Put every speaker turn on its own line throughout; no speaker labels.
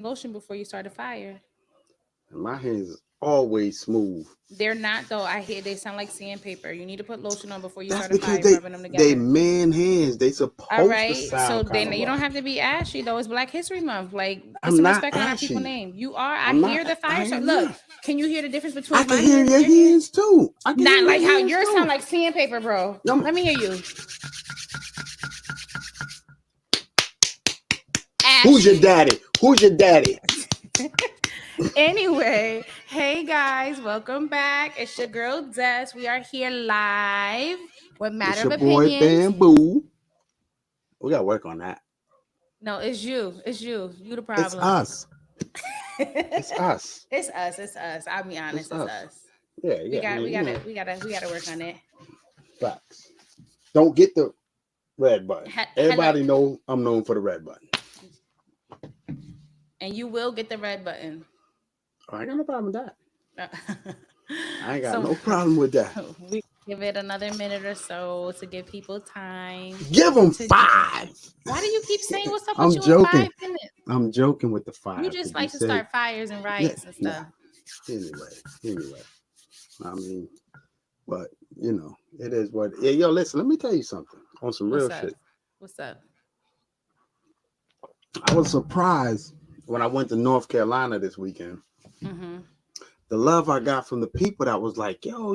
lotion before you start a fire.
And my hands is always smooth.
They're not though. I hear they sound like sandpaper. You need to put lotion on before you
That's
start a
because
fire, rubbing them
they
together.
man hands. They
All
supposed to
right. So
sound kind
then
of
you don't
rough.
have to be ashy though. It's Black History Month. Like put
I'm
some
not
respect on our people
ashy.
name. You are. I
I'm not.
hear the
I
fire start.
am
Look,
not.
can you hear the difference
I
between
can
my
hear
hands and
your
your hands?
hands too. I can hear
Not like
your
how
hands
yours sound
too.
like sandpaper, bro.
I'm,
Let me hear you.
who's your
Ashy.
daddy? Who's your daddy?
Anyway, hey guys, welcome back. It's your girl Des. We are here live with Matter
It's
of
your boy
Opinions.
Bamboo. We gotta work on that.
No, it's you. It's you. You the
It's
problem.
us. It's us.
It's us. It's us. I'll be
It's
honest. It's
us.
us.
Yeah,
We
yeah. I
got. We
mean,
got to. We got to work on it.
facts. Don't get the red button.
Hello,
Everybody know I'm known for the red button.
and you will get the red button.
I ain't got no problem with that. I ain't got
So
no problem with that.
we give it another minute or so to give people time
Give them
to.
5.
Why do you keep saying what's up with
I'm
you in
joking.
5 minutes?
I'm joking with the
You
5
just
because you
like to
said,
start fires and
yeah,
riots and
nah.
stuff.
Anyway. I mean, but it is what. Yeah, yo, listen. Let me tell you something on some real
What's up?
shit.
What's up?
I was surprised when I went to North Carolina this weekend.
Mm-hmm.
The love I got from the people that was like, yo,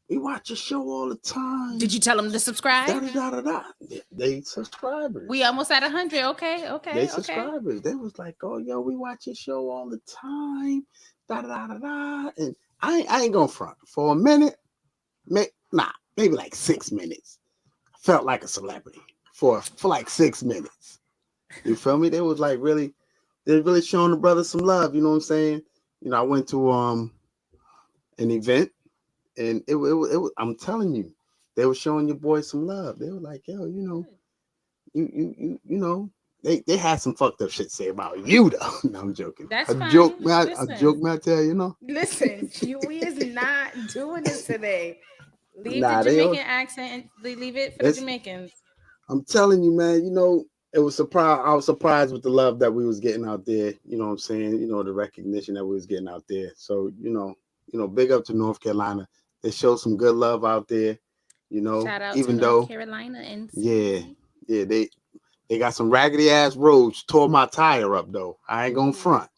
we watch your show all the
Did
time.
you tell them to
Da
subscribe?
da da da da. They
We
subscribers.
almost at 100. Okay,
They
okay, okay.
subscribers. They was like, oh, yo, we watch your show all the time. Da da da da da. And I ain't gonna front for a minute. Maybe like 6 minutes. I felt like a celebrity for like 6 minutes. You feel me? They really showing the brothers some love. You know what I'm saying? I went to an event, and I'm telling you, they were showing your boy some love. They were like, yo,
Good.
you know. They had some fucked up shit to say about you though. No, I'm joking.
That's
A joke,
fine.
man. A
Listen,
joke, man. I tell you.
listen. We is not doing this today. Leave the
Nah,
Jamaican accent and leave it for the
it's
Jamaicans.
I'm telling you, man, it was surprised. I was surprised with the love that we was getting out there. You know what I'm saying? The recognition that we was getting out there. So, big up to North Carolina. They showed some good love out there,
Shout out to
even
North
though,
Carolina
yeah,
NC.
yeah, they got some raggedy ass roads, tore my tire up though. I ain't gonna
Ooh.
front.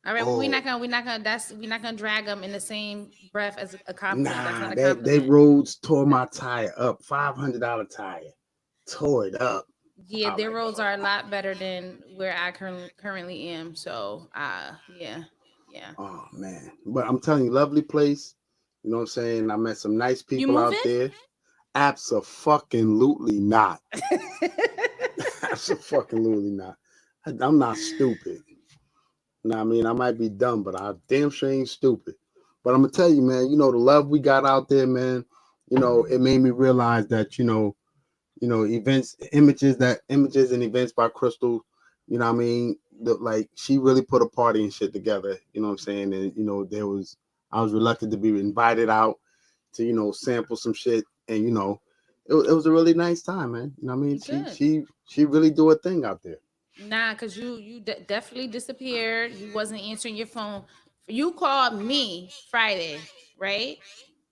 All right, well,
Oh,
we're not gonna drag them in the same breath as a compliment. That's
nah,
not a
they
compliment.
roads tore my tire up. $500 tire. Tore it up.
Yeah,
I was
their
like,
roads are a
oh.
lot better than where I currently am. So, yeah, yeah.
Oh man. But I'm telling you, lovely place. You know what I'm saying? I met some nice
You
people out
moving?
there. Absolutely not. Absolutely not. I'm not stupid. I mean, I might be dumb, but I damn sure ain't stupid. But I'm gonna tell you, man, the love we got out there, man, it made me realize that, images and events by Crystal, what I mean? Like she really put a party and shit together, you know what I'm saying? And I was reluctant to be invited out to, sample some shit, and it was a really nice time, man. You know what I mean?
Good.
She really do a thing out there.
Nah, cause definitely disappeared. You wasn't answering your phone. You called me Friday, right?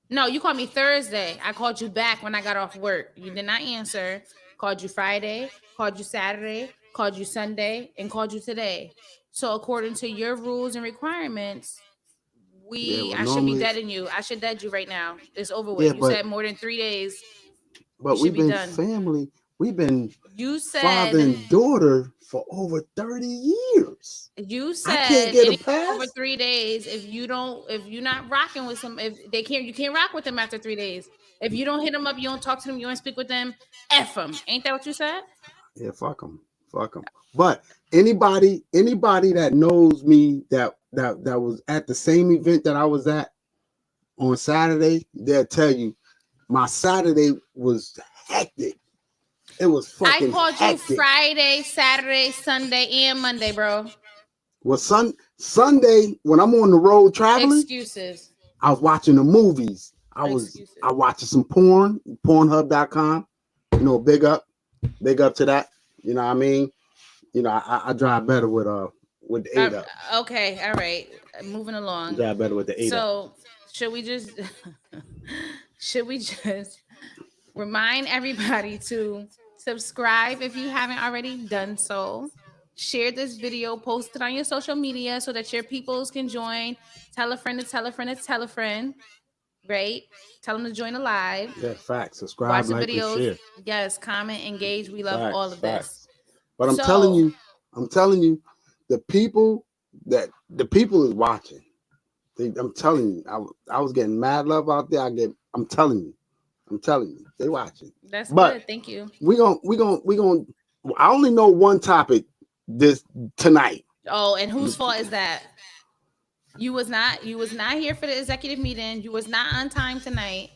No, you called me Thursday. I called you back when I got off work. You did not answer. Called you Friday, called you Saturday, called you Sunday, and called you today. So according to your rules and requirements,
Yeah,
we
well
I should be
normally,
deading you. I should dead you right now. It's over
yeah,
with. You
but
said more than 3 days. We
but
should
we've
be
been
done.
family. We've been
You
father
said
and daughter for over 30 years.
you
I can't
said
get a
anything over
pass.
3 days. If you're not rocking with some, if they can't, you can't rock with them after 3 days. If you don't hit them up, you don't talk to them, you don't speak with them, F them. Ain't that what you said?
Yeah, fuck them, fuck them. But anybody that knows me that was at the same event that I was at on Saturday, they'll tell you my Saturday was hectic. It was
I
fucking
called you
hectic.
Friday, Saturday, Sunday, and Monday, bro.
Well, Sunday when I'm on the road traveling,
Excuses.
I was watching the movies. I
Excuses.
watching some porn, Pornhub.com. Big up to that. You know what I mean? I drive better with with the 8 up.
Okay, all right. Moving along.
Job better with the 8 up.
So should we just should we just remind everybody to subscribe if you haven't already done so? Share this video, post it on your social media so that your peoples can join. Tell a friend to tell a friend to tell a friend, right? Tell them to join the live.
Yeah, facts. Subscribe,
Watch the
like, and
videos.
share.
Yes, comment, engage. We love
Facts,
all of this.
facts. But I'm telling you, the people is watching. I'm telling you, I was getting mad love out there. I'm telling you, they watching.
That's
But
good. Thank you.
we gonna. I only know one topic this tonight.
Oh, and whose fault is that? You was not here for the executive meeting. You was not on time tonight.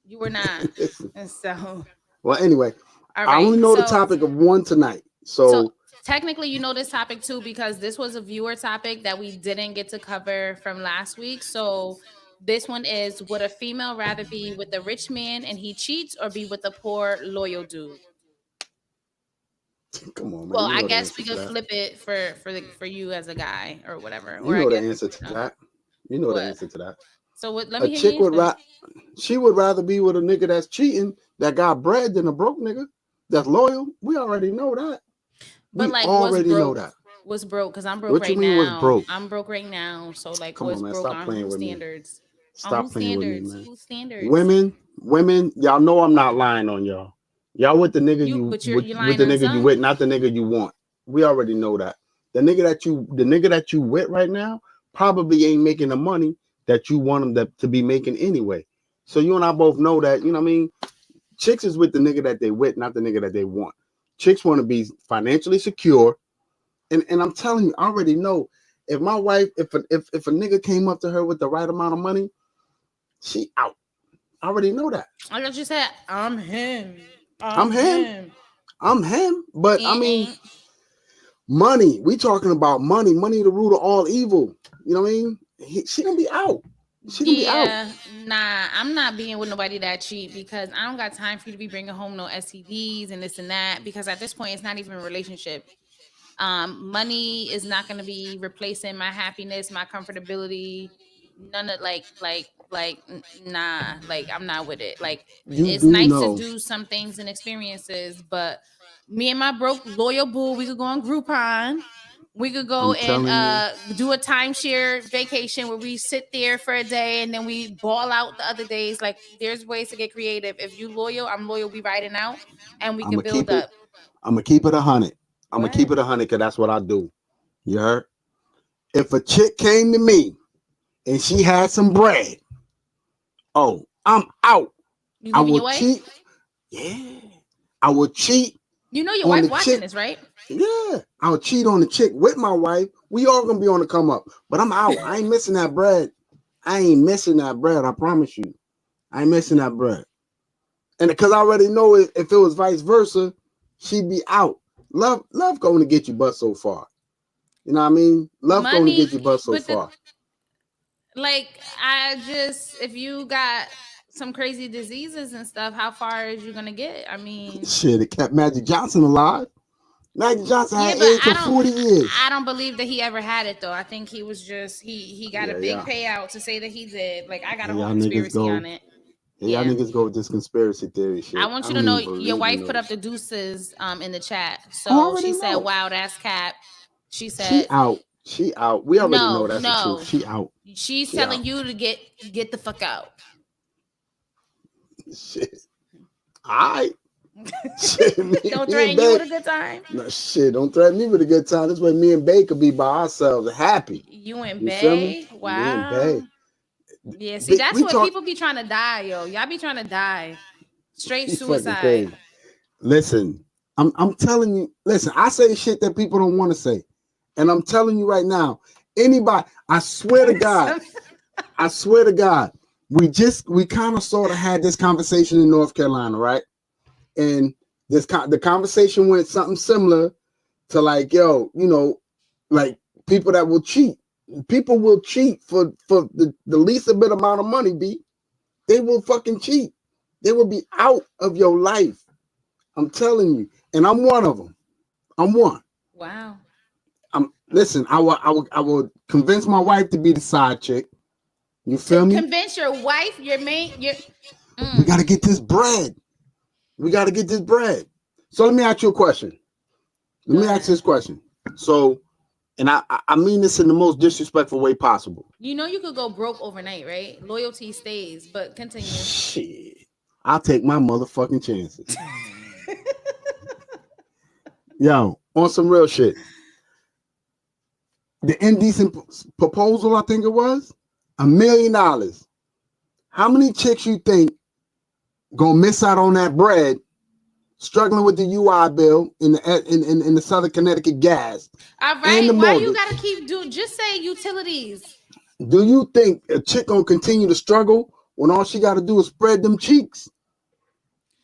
You were not. And so
Well, anyway,
all right.
I only know the topic of one tonight. So
technically you know this topic too, because this was a viewer topic that we didn't get to cover from last week. So this one is, would a female rather be with a rich man and he cheats or be with a poor loyal dude?
Come on, man.
Well, I guess we could flip it for you as a guy or whatever.
You know the answer to that. You know the answer to that.
So let me
a
hear
chick would rather be with a nigga that's cheating, that got bread, than a broke nigga that's loyal. We already know that.
But
we
like,
already know that.
What's broke? Because I'm broke
what
right
you mean
now.
Was broke?
I'm broke right now. So like,
come
what's
on, man,
broke
stop
on
playing
whose
with
standards?
Me. Stop playing
standards?
with me, man.
Whose standards?
Women, y'all know I'm not lying on y'all. Y'all with the nigga with the nigga you with, not the nigga you want. We already know that. The nigga that you with right now probably ain't making the money that you want them to be making anyway. So you and I both know that, you know what I mean? Chicks is with the nigga that they with, not the nigga that they want. Chicks want to be financially secure. And I'm telling you, I already know if my wife, if a nigga came up to her with the right amount of money, she out. I already know that.
I thought you said, I'm him.
I'm him. But I mean, money. We talking about money. Money the root of all evil. You know what I mean? She gonna be out. She gonna be out.
Nah, I'm not being with nobody that cheap, because I don't got time for you to be bringing home no STDs and this and that, because at this point it's not even a relationship. Money is not going to be replacing my happiness, my comfortability. None of nah, like I'm not with it. Like, it's nice to do some things and experiences, but me and my broke loyal boo, we could go on Groupon. We could go and do a timeshare vacation where we sit there for a day and then we ball out the other days. Like, there's ways to get creative. If you loyal, I'm loyal. We riding out and we can build up.
I'm gonna keep it 100. I'm gonna keep it 100 because that's what I do. You heard? If a chick came to me and she had some bread, oh, I'm out.
I will
cheat. Yeah, I will cheat.
You know your wife watching this, right?
Yeah, I'll cheat on the chick with my wife. We all gonna be on the come up, but I'm out. I ain't missing that bread. I promise you, I ain't missing that bread. And because I already know if it was vice versa, she'd be out. Love going to get you but so far. You know what I mean? Love going to get you but so far.
If you got some crazy diseases and stuff, how far is you gonna get? I mean,
shit, it kept Magic Johnson alive. Magic Johnson had AIDS for 40 years.
I don't believe that he ever had it though. I think he was just he got a big payout to say that he did. Like, I got a whole conspiracy on it.
Y'all niggas go with this conspiracy theory shit.
I want you to know your wife put up the deuces in the chat. So she said, "Wow, that's cap." She said,
She out. We already know that's the truth. She out.
She's telling you to get the fuck out.
Shit. All right. Shit,
don't threaten you with a good time.
No shit, don't threaten me with a good time. This way me and Bay could be by ourselves happy.
You and Bay? Wow. Me and Bay. Yeah, see, that's what people be trying to die, yo. Y'all be trying to die. Straight suicide.
Listen, I'm telling you, listen, I say shit that people don't want to say. And I'm telling you right now, anybody, I swear to God, we kind of sort of had this conversation in North Carolina, right? And the conversation went something similar to like, yo, you know, like people that will cheat. People will cheat for the least a bit amount of money, B. They will fucking cheat. They will be out of your life. I'm telling you. And I'm one of them. I'm one.
Wow.
Listen, I would convince my wife to be the side chick. You feel me?
Convince your wife, your main, your.
We got to get this bread. We got to get this bread. So let me ask you a question. Let me ask this question. So, and I mean this in the most disrespectful way possible.
You know you could go broke overnight, right? Loyalty stays, but continue.
Shit. I'll take my motherfucking chances. Yo, on some real shit. The indecent proposal, I think it was, $1 million. How many chicks you think gonna miss out on that bread, struggling with the UI bill in the Southern Connecticut gas?
All right, why you gotta keep just say utilities?
Do you think a chick gonna continue to struggle when all she gotta do is spread them cheeks?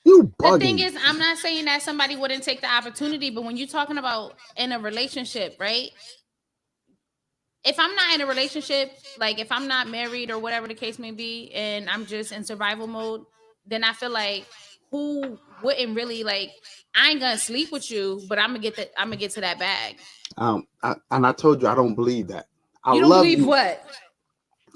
You bugging.
The thing is, I'm not saying that somebody wouldn't take the opportunity, but when you're talking about in a relationship, right? If I'm not in a relationship, like if I'm not married or whatever the case may be, and I'm just in survival mode, then I feel like who wouldn't really like, I ain't gonna sleep with you, but I'm gonna get to that bag.
And I told you I don't believe that.
You don't believe what?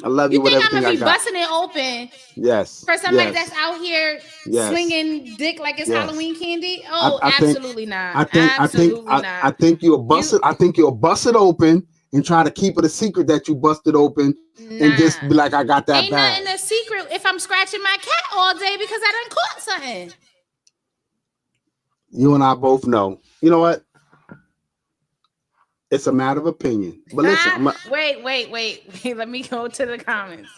I love you.
You think I'm gonna be busting it open?
Yes.
For somebody that's out here slinging dick like it's Halloween candy? Oh, absolutely not.
I think you'll bust it. I think you'll bust it open and try to keep it a secret that you busted open and just be like, I got that
ain't
bag.
Ain't nothing a secret if I'm scratching my cat all day because I done caught something.
You and I both know. You know what? It's a matter of opinion. But listen,
wait. Let me go to the comments.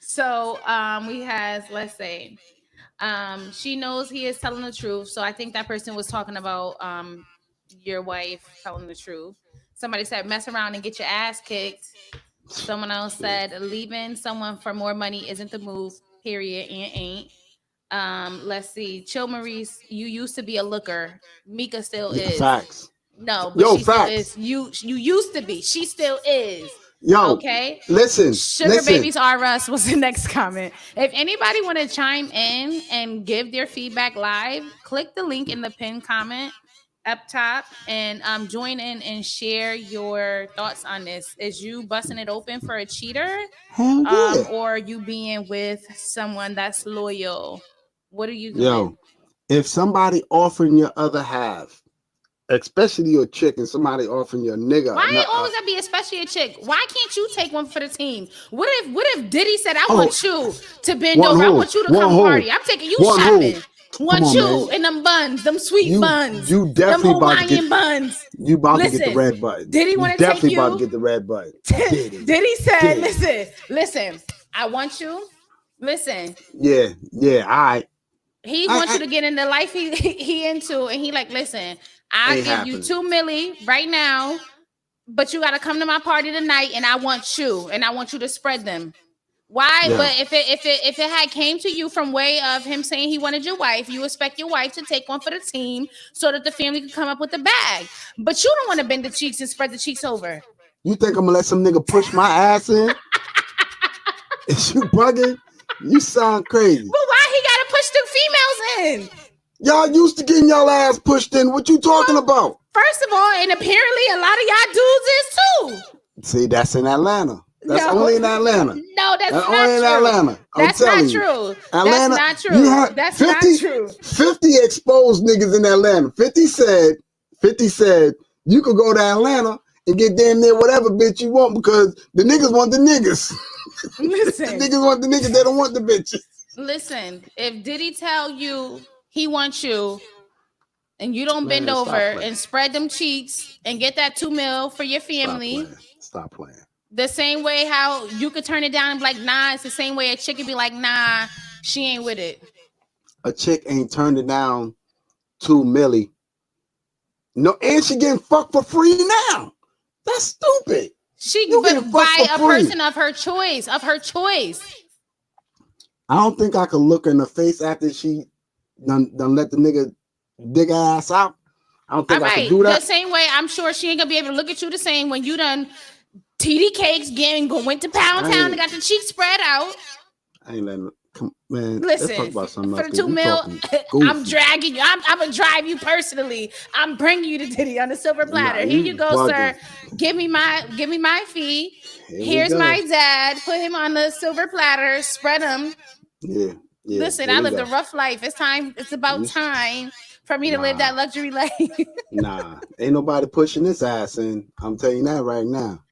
So we has, let's say, she knows he is telling the truth. So I think that person was talking about your wife telling the truth. Somebody said mess around and get your ass kicked. Someone else said leaving someone for more money isn't the move, period, and ain't. Let's see. Chill Maurice, you used to be a looker. Mika still is.
Facts.
No, but she still is. You used to be. She still is.
Yo,
okay.
Listen.
Sugar Babies R Us was the next comment. If anybody want to chime in and give their feedback live, click the link in the pinned comment up top and join in and share your thoughts on this. Is you busting it open for a cheater? Or you being with someone that's loyal? What are you doing?
Yo, if somebody offering your other half, especially your chick, and somebody offering your nigga.
Why it always gotta be especially a chick? Why can't you take one for the team? What if Diddy said, I want you to bend over, I want you to come party. I'm taking you shopping. Want you in them buns, them sweet buns.
You definitely
them Hawaiian buns.
You about to get the red button.
Diddy want to take you?
Definitely about to get the red button.
Diddy said, listen, I want you. Listen.
Yeah, all right.
He wants you to get in the life he into, and he like, listen, I'll give you $2 million right now, but you got to come to my party tonight, and I want you to spread them. Why? Yeah. But if it had came to you from way of him saying he wanted your wife, you expect your wife to take one for the team so that the family could come up with the bag. But you don't want to bend the cheeks and spread the cheeks over.
You think I'm gonna let some nigga push my ass in? Is you bugging? You sound crazy.
But why he gotta push the females in?
Y'all used to getting y'all ass pushed in. What you talking about?
First of all, and apparently a lot of y'all dudes is too.
See, that's in Atlanta. That's only in Atlanta.
No, that's not
only in Atlanta.
That's not true.
Atlanta,
that's not true. That's not true.
50 exposed niggas in Atlanta. 50 said you could go to Atlanta and get damn near whatever bitch you want because the niggas want the niggas.
Listen.
The niggas want the niggas. They don't want the bitches.
Listen, if Diddy tell you he wants you and you don't bend over and spread them cheeks and get that $2 million for your family.
Stop playing.
The same way how you could turn it down and be like, nah, it's the same way a chick could be like, nah, she ain't with it.
A chick ain't turned it down $2 million. No, and she getting fucked for free now. That's stupid.
She but by a person of her choice,
I don't think I could look her in the face after she done let the nigga dig her ass out. I don't think I could do that.
The same way, I'm sure she ain't gonna be able to look at you the same when you done TD Cakes went to Pound Town and got the cheeks spread out.
I ain't letting her. come, man. Let's talk
Listen,
about something
for
else.
the
'Cause
2
you
mil,
talking
I'm
goofy.
dragging you. I'm gonna drive you personally. I'm bringing you to Diddy on the silver
Nah,
platter. Here you
you
go,
bugging.
sir. Give me my fee.
Here we
Here's
go.
my dad. Put him on the silver platter. Spread him.
Yeah, yeah.
Listen,
Here
I
we
lived a
go.
rough life. It's time. It's about
You,
time for me to live
nah,
that luxury life.
nah. Ain't nobody pushing this ass in. I'm telling you that right now.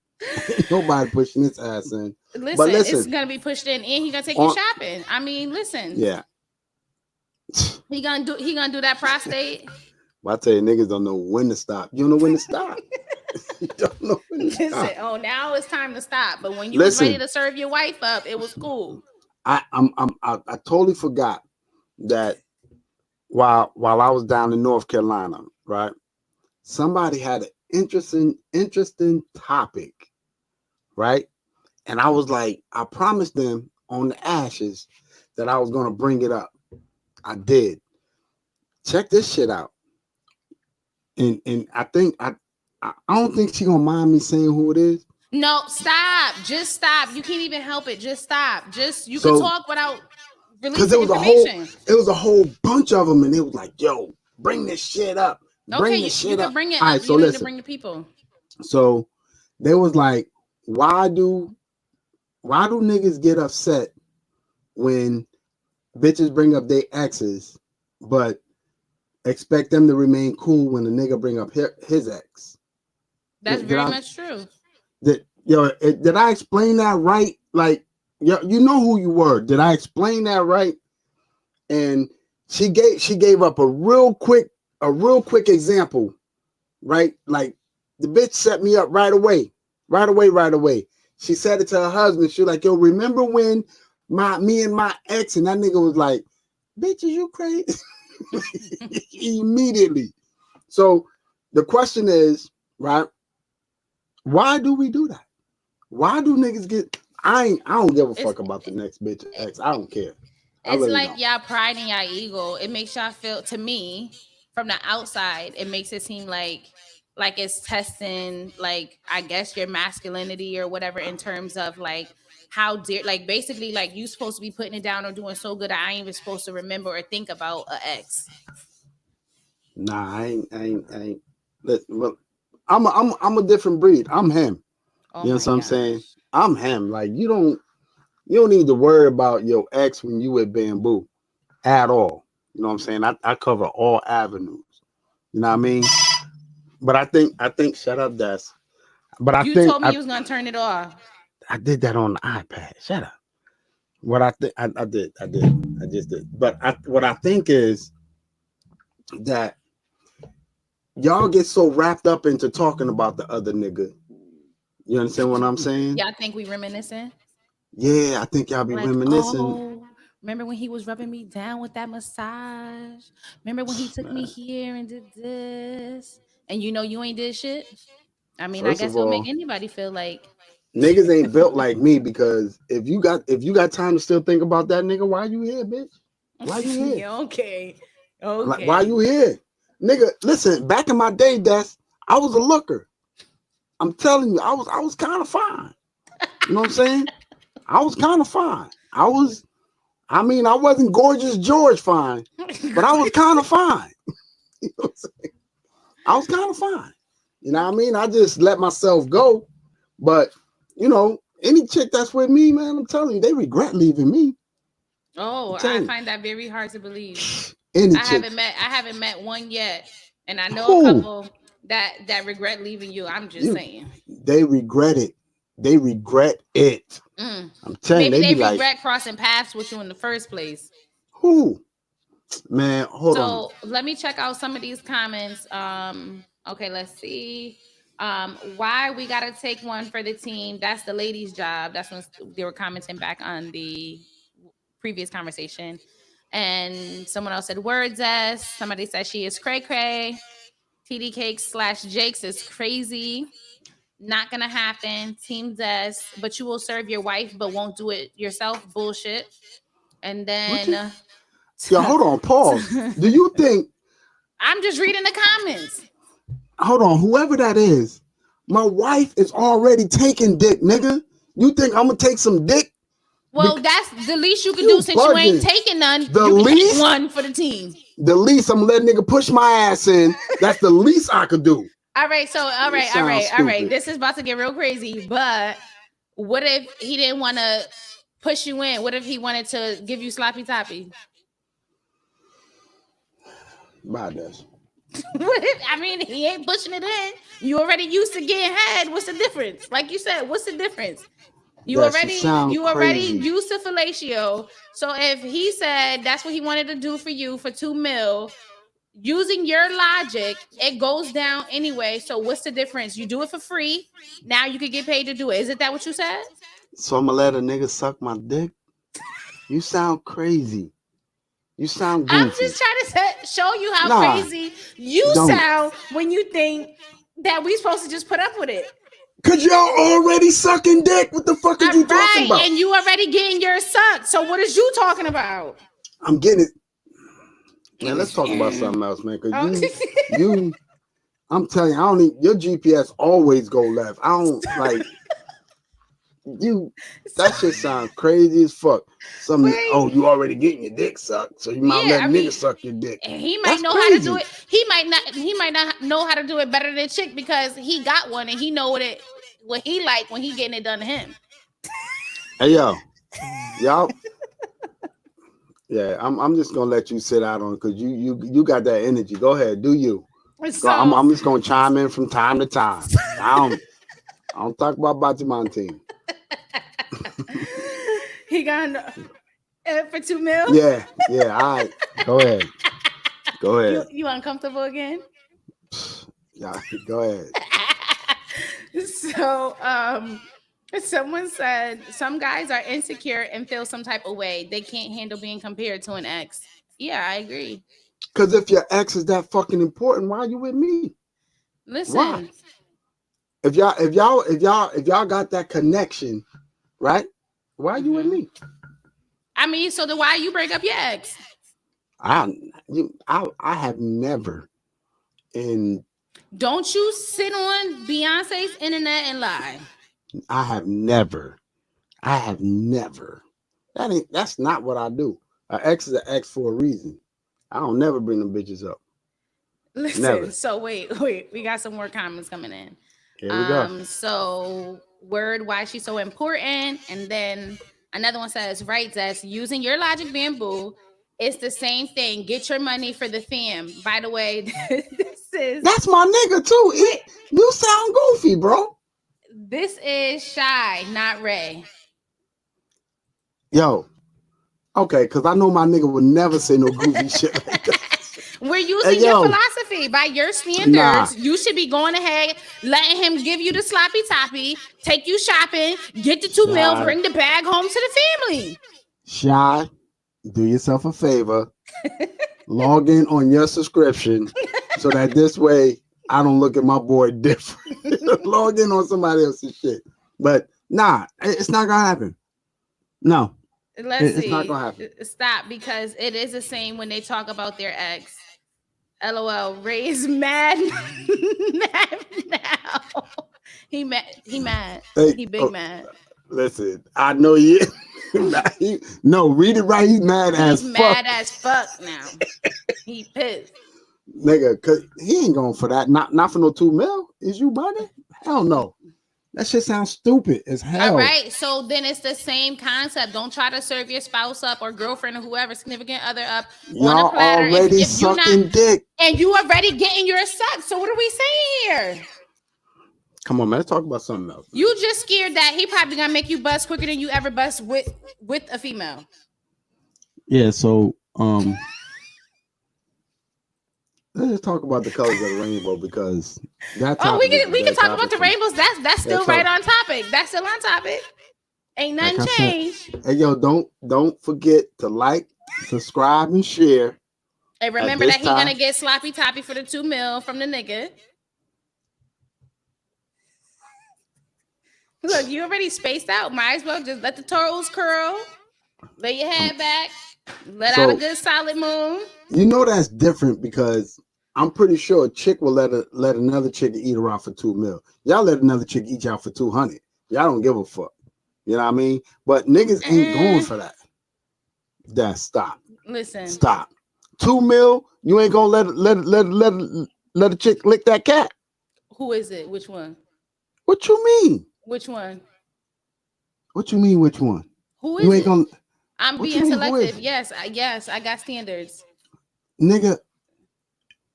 Ain't nobody pushing this ass in. But
Listen, it's
listen,
gonna be pushed in, and he gonna take you
on
shopping. I mean, listen,
yeah.
he gonna do that prostate.
Well, I tell you, niggas don't know when to stop. You don't know when to stop. You don't know when to
Listen,
stop.
oh, now it's time to stop. But when you was ready
Listen,
to serve your wife up, it was cool.
I totally forgot that while I was down in North Carolina, right? Somebody had an interesting topic, right? And I was like, I promised them on the ashes that I was gonna bring it up. I did. Check this shit out. And I think I don't think she gonna mind me saying who it is.
No, stop. Just stop. You can't even help it. Just stop. You can
So
talk without
because
releasing information.
it was a whole bunch of them, and it was like, yo, bring this shit up.
Okay,
Bring this
you
shit
can
up.
bring it
All
up.
right, so
You don't need to
listen.
bring the people.
So they was like, why do niggas get upset when bitches bring up their exes, but expect them to remain cool when the nigga bring up his ex?
That's very much true.
Did I explain that right? Like, you know who you were. Did I explain that right? And she gave up a real quick example, right? Like the bitch set me up right away. She said it to her husband. She was like, yo, remember when me and my ex, and that nigga was like, bitch, is you crazy? Immediately. So the question is, right? Why do we do that? Why do niggas get? I don't give a fuck about the next bitch ex. I don't care.
It's really like y'all pride in y'all ego. It makes y'all feel, to me, from the outside, it makes it seem like it's testing, like, I guess, your masculinity or whatever, in terms of like how dare, like, basically like you supposed to be putting it down or doing so good that I ain't even supposed to remember or think about an ex.
Nah, I ain't. Well, I'm a different breed. I'm him.
Oh,
you know
my
what I'm
gosh.
saying? I'm him. Like you don't need to worry about your ex when you with Bamboo at all. You know what I'm saying? I cover all avenues. You know what I mean? But I think shut up, Des. But I
You
think
told me you was gonna turn it off.
I did that on the iPad. Shut up. What I think I did. I just did. But what I think is that y'all get so wrapped up into talking about the other nigga. You understand what I'm saying?
Yeah, I think we reminiscing.
Yeah, I think y'all be
Like,
reminiscing.
oh, remember when he was rubbing me down with that massage? Remember when he took me here and did this? And you ain't did shit? I mean, I
First
guess
of
it'll make
all,
anybody feel like
niggas ain't built like me because if you got time to still think about that nigga, why you here, bitch? Why you here?
yeah, okay.
Like, why you here? Nigga, listen, back in my day, I was a looker. I'm telling you, I was kind of fine. You know what I'm saying? I was kind of fine. I wasn't gorgeous George fine, but I was kind of fine. You know what I'm saying? I was kind of fine. You know what I mean? I just let myself go. But, any chick that's with me, man, I'm telling you, they regret leaving me.
Oh, I find that very hard to believe.
Any
I
chick.
haven't met one yet. And I know
Who?
a couple that regret leaving you. I'm just saying.
They regret it. They regret it. I'm telling you,
Maybe they
be
regret
like,
crossing paths with you in the first place.
who? Man, hold on.
So let me check out some of these comments. Okay, let's see. Why we gotta take one for the team? That's the ladies' job. That's when they were commenting back on the previous conversation. And someone else said words as. Somebody said she is cray cray. TD Cakes / Jakes is crazy. Not gonna happen. Team Des, but you will serve your wife, but won't do it yourself. Bullshit. And then
Yo, hold on, pause. Do you think
I'm just reading the comments.
Hold on, whoever that is, my wife is already taking dick, nigga. You think I'm gonna take some dick?
Well, that's the least you can do since you ain't taking none.
The
you can
least
take one for the team.
The least I'm letting nigga push my ass in. That's the least I could do.
All right. So all right. This is about to get real crazy. But what if he didn't want to push you in? What if he wanted to give you sloppy toppy?
Bye, Des.
What if, I mean, he ain't pushing it in. You already used to getting head. What's the difference? Like you said, what's the difference? You already used to fellatio. So if he said that's what he wanted to do for you for $2 million, using your logic, it goes down anyway. So what's the difference? You do it for free. Now you can get paid to do it. Isn't that what you said?
So I'm gonna let a nigga suck my dick? You sound crazy. You sound goofy.
I'm just trying to show you how crazy you sound when you think that we supposed to just put up with it.
Cause y'all already sucking dick. What the fuck are you talking about?
And you already getting your sucked. So what is you talking about?
I'm getting it. Man, let's talk about something else, man. Cause you, I'm telling you, I don't need your GPS always go left. I don't like you. That shit sounds crazy as fuck. You already getting your dick sucked, so you might let niggas suck your dick.
And he might know how to do it. He might not know how to do it better than chick because he got one and he know what he like when he getting it done to him.
Hey y'all. Yeah, I'm just gonna let you sit out on it because you got that energy. Go ahead, do you? So, I'm just gonna chime in from time to time. I don't talk about Batiman.
He got for $2 million.
Yeah. All right, go ahead.
You uncomfortable again?
Yeah, go ahead.
So, someone said some guys are insecure and feel some type of way. They can't handle being compared to an ex. Yeah, I agree.
Because if your ex is that fucking important, why are you with me?
Listen.
Why? If y'all got that connection, right? Why are you with me?
I mean, so then why you break up your ex?
I have never. And
don't you sit on Beyonce's internet and lie?
I have never. That's not what I do. An ex is an ex for a reason. I don't never bring them bitches up.
Listen, never. So wait, we got some more comments coming in.
Here we go.
So word, why she's so important, and then another one says, right, Zess, using your logic, bamboo. It's the same thing. Get your money for the fam. By the way, that's
my nigga too. You sound goofy, bro.
This is Shy, not Ray.
Yo, okay, because I know my nigga would never say no goofy shit like that.
We're using your philosophy. By your standards, you should be going ahead, letting him give you the sloppy toppy, take you shopping, get the $2 million, bring the bag home to the family.
Shy, do yourself a favor. Log in on your subscription so that this way I don't look at my boy different. Log in on somebody else's shit. But nah, it's not gonna happen. No. It's not gonna happen.
Stop, because it is the same when they talk about their ex. LOL. Ray is mad. Mad now. He mad. Hey, he big mad.
Listen, I know you. No, read it right. He's mad as fuck. He's
mad as fuck now. He pissed.
Nigga, cause he ain't going for that. Not for no $2 million. Is you money? Hell no. That shit sounds stupid as hell.
All right, so then it's the same concept. Don't try to serve your spouse up or girlfriend or whoever, significant other up
y'all
on a platter.
Already if sucking dick.
And you already getting your suck. So what are we saying here?
Come on, man. Let's talk about something else.
You just scared that he probably gonna make you bust quicker than you ever bust with a female.
Yeah, so let's talk about the colors of the rainbow because that's
we can talk about the rainbows. That's still right on topic. That's still on topic. Ain't nothing changed.
Hey yo, don't forget to like, subscribe, and share.
And remember that he's gonna get sloppy toppy for the $2 million from the nigga. Look, you already spaced out. Might as well just let the toes curl, lay your head back, let out a good solid moon.
You know that's different because I'm pretty sure a chick will let another chick eat her out for $2 million. Y'all let another chick eat y'all for $200. Y'all don't give a fuck. You know what I mean? But niggas ain't going
Mm,
for that. Then stop.
listen,
Stop. 2 mil, you ain't gonna let a chick lick that cat.
who is it? Which one?
What you mean?
Which one?
What you mean? Which one?
Who
You
is
ain't
it?
gonna.
I'm
What you
being
mean? Who is
selective.
it?
Yes, I got standards.
Nigga,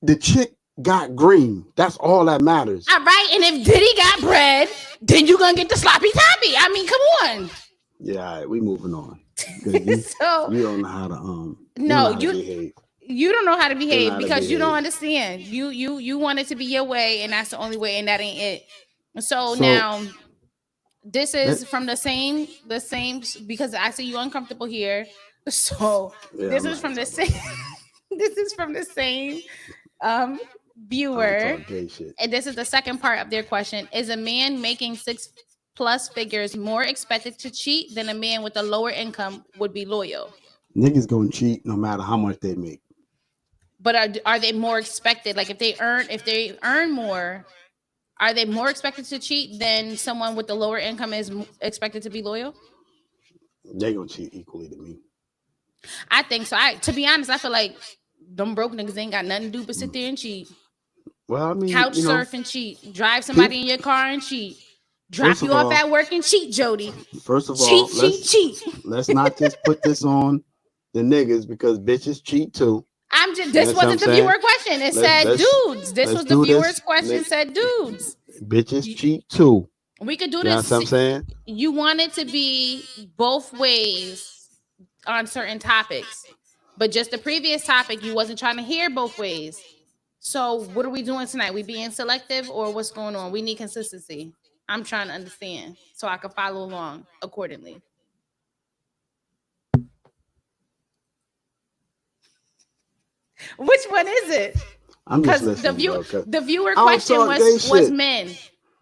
the chick got green. That's all that matters.
All right, and if Diddy got bread, then you gonna get the sloppy toppy. I mean, come on.
Yeah, all right, we moving on. Cause you
So
you don't know how to you don't know
no,
how to behave.
you don't know how to
You don't know
behave
how to
because you don't
behave.
understand. You want it to be your way, and that's the only way, and that ain't it. So
So
now this
let
is from the same because I see you uncomfortable here. So
yeah,
this
I'm
is
not gonna
from the
talk about
same
that.
this is from the same um
I don't
viewer.
talk gay shit.
And this is the second part of their question. Is a man making six plus figures more expected to cheat than a man with a lower income would be loyal?
Niggas gonna cheat no matter how much they make.
But are they more expected? Like if they earn more, are they more expected to cheat than someone with the lower income is expected to be loyal?
They gonna cheat equally to me.
I think so. I to be honest, I feel like them broke niggas ain't got nothing to do but sit there and cheat.
Well, I mean,
Couch surf and cheat. Drive
people.
somebody in your car and cheat.
First
Drop
of
you off
all,
at work and cheat, Jody.
first of
Cheat,
all,
cheat, cheat.
let's not just put this on the niggas because bitches cheat too.
I'm just.
You
This
understand what I'm
wasn't the
saying?
viewer's question. It
Let's
said
let's
dudes. This
let's
was the
do
viewer's
this.
question. Said dudes.
Bitches
You-
cheat too.
We could do
You know what I'm
this.
saying?
You want it to be both ways on certain topics, but just the previous topic, you wasn't trying to hear both ways. So what are we doing tonight? We being selective or what's going on? We need consistency. I'm trying to understand so I can follow along accordingly. Which one is it?
I'm just
Because the
listening,
view
bro. Cause
the viewer
I don't
question
talk gay
was
shit.
men.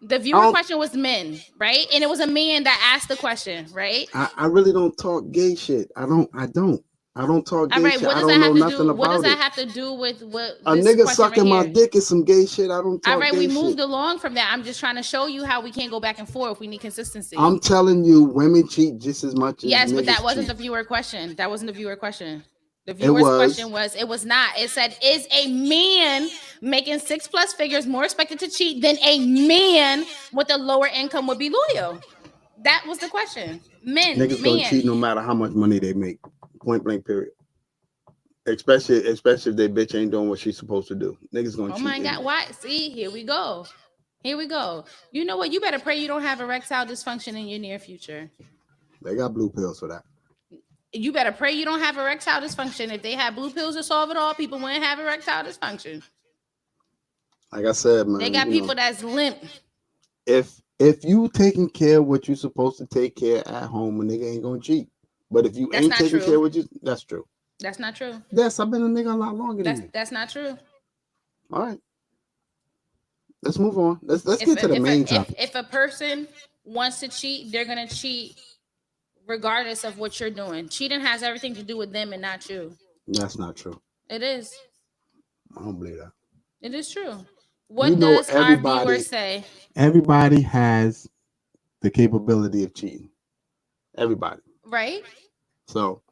The
I
viewer
don't.
question was men, right? And it was a man that asked the question, right?
I really don't talk gay shit. I don't. I don't talk
All
gay
right,
shit.
what
I
does that
don't know
have to
nothing
do? What does
about
that
it.
have to do with what
A
this
nigga
question right
sucking my
here?
dick is some gay shit. I don't
All
talk
right, we
gay
moved
shit.
along from that. I'm just trying to show you how we can't go back and forth. We need consistency.
I'm telling you, women cheat just as much as
Yes, but that
niggas
wasn't the
cheat.
viewer question. That wasn't the viewer question. The
It
viewer's
was.
question was, it was not. It said, is a man making six plus figures more expected to cheat than a man with a lower income would be loyal? That was the question. Men,
Niggas gonna cheat
man.
no matter how much money they make. Point blank. Period. Especially if they bitch ain't doing what she's supposed to do. Niggas gonna
Oh
cheat
my God.
anyway.
Why? See, here we go. Here we go. You know what? You better pray you don't have erectile dysfunction in your near future.
They got blue pills for that.
You better pray you don't have erectile dysfunction. If they had blue pills to solve it all, people wouldn't have erectile dysfunction.
Like I said,
They
man,
got people that's limp.
if you taking care of what you supposed to take care at home, a nigga ain't gonna cheat. But if you
That's
ain't
not
taking care
true.
of what you, that's true.
That's not true.
Yes, I've been a nigga a lot longer than
That's
you.
that's not true.
All right, let's move on. Let's
If
get to
a,
the
if
main
a, if
topic.
if a person wants to cheat, they're gonna cheat regardless of what you're doing. Cheating has everything to do with them and not you.
That's not true.
It is.
I don't believe that.
It is true.
You
What
know,
does our viewers say?
everybody has the capability of cheating. Everybody.
Right?
So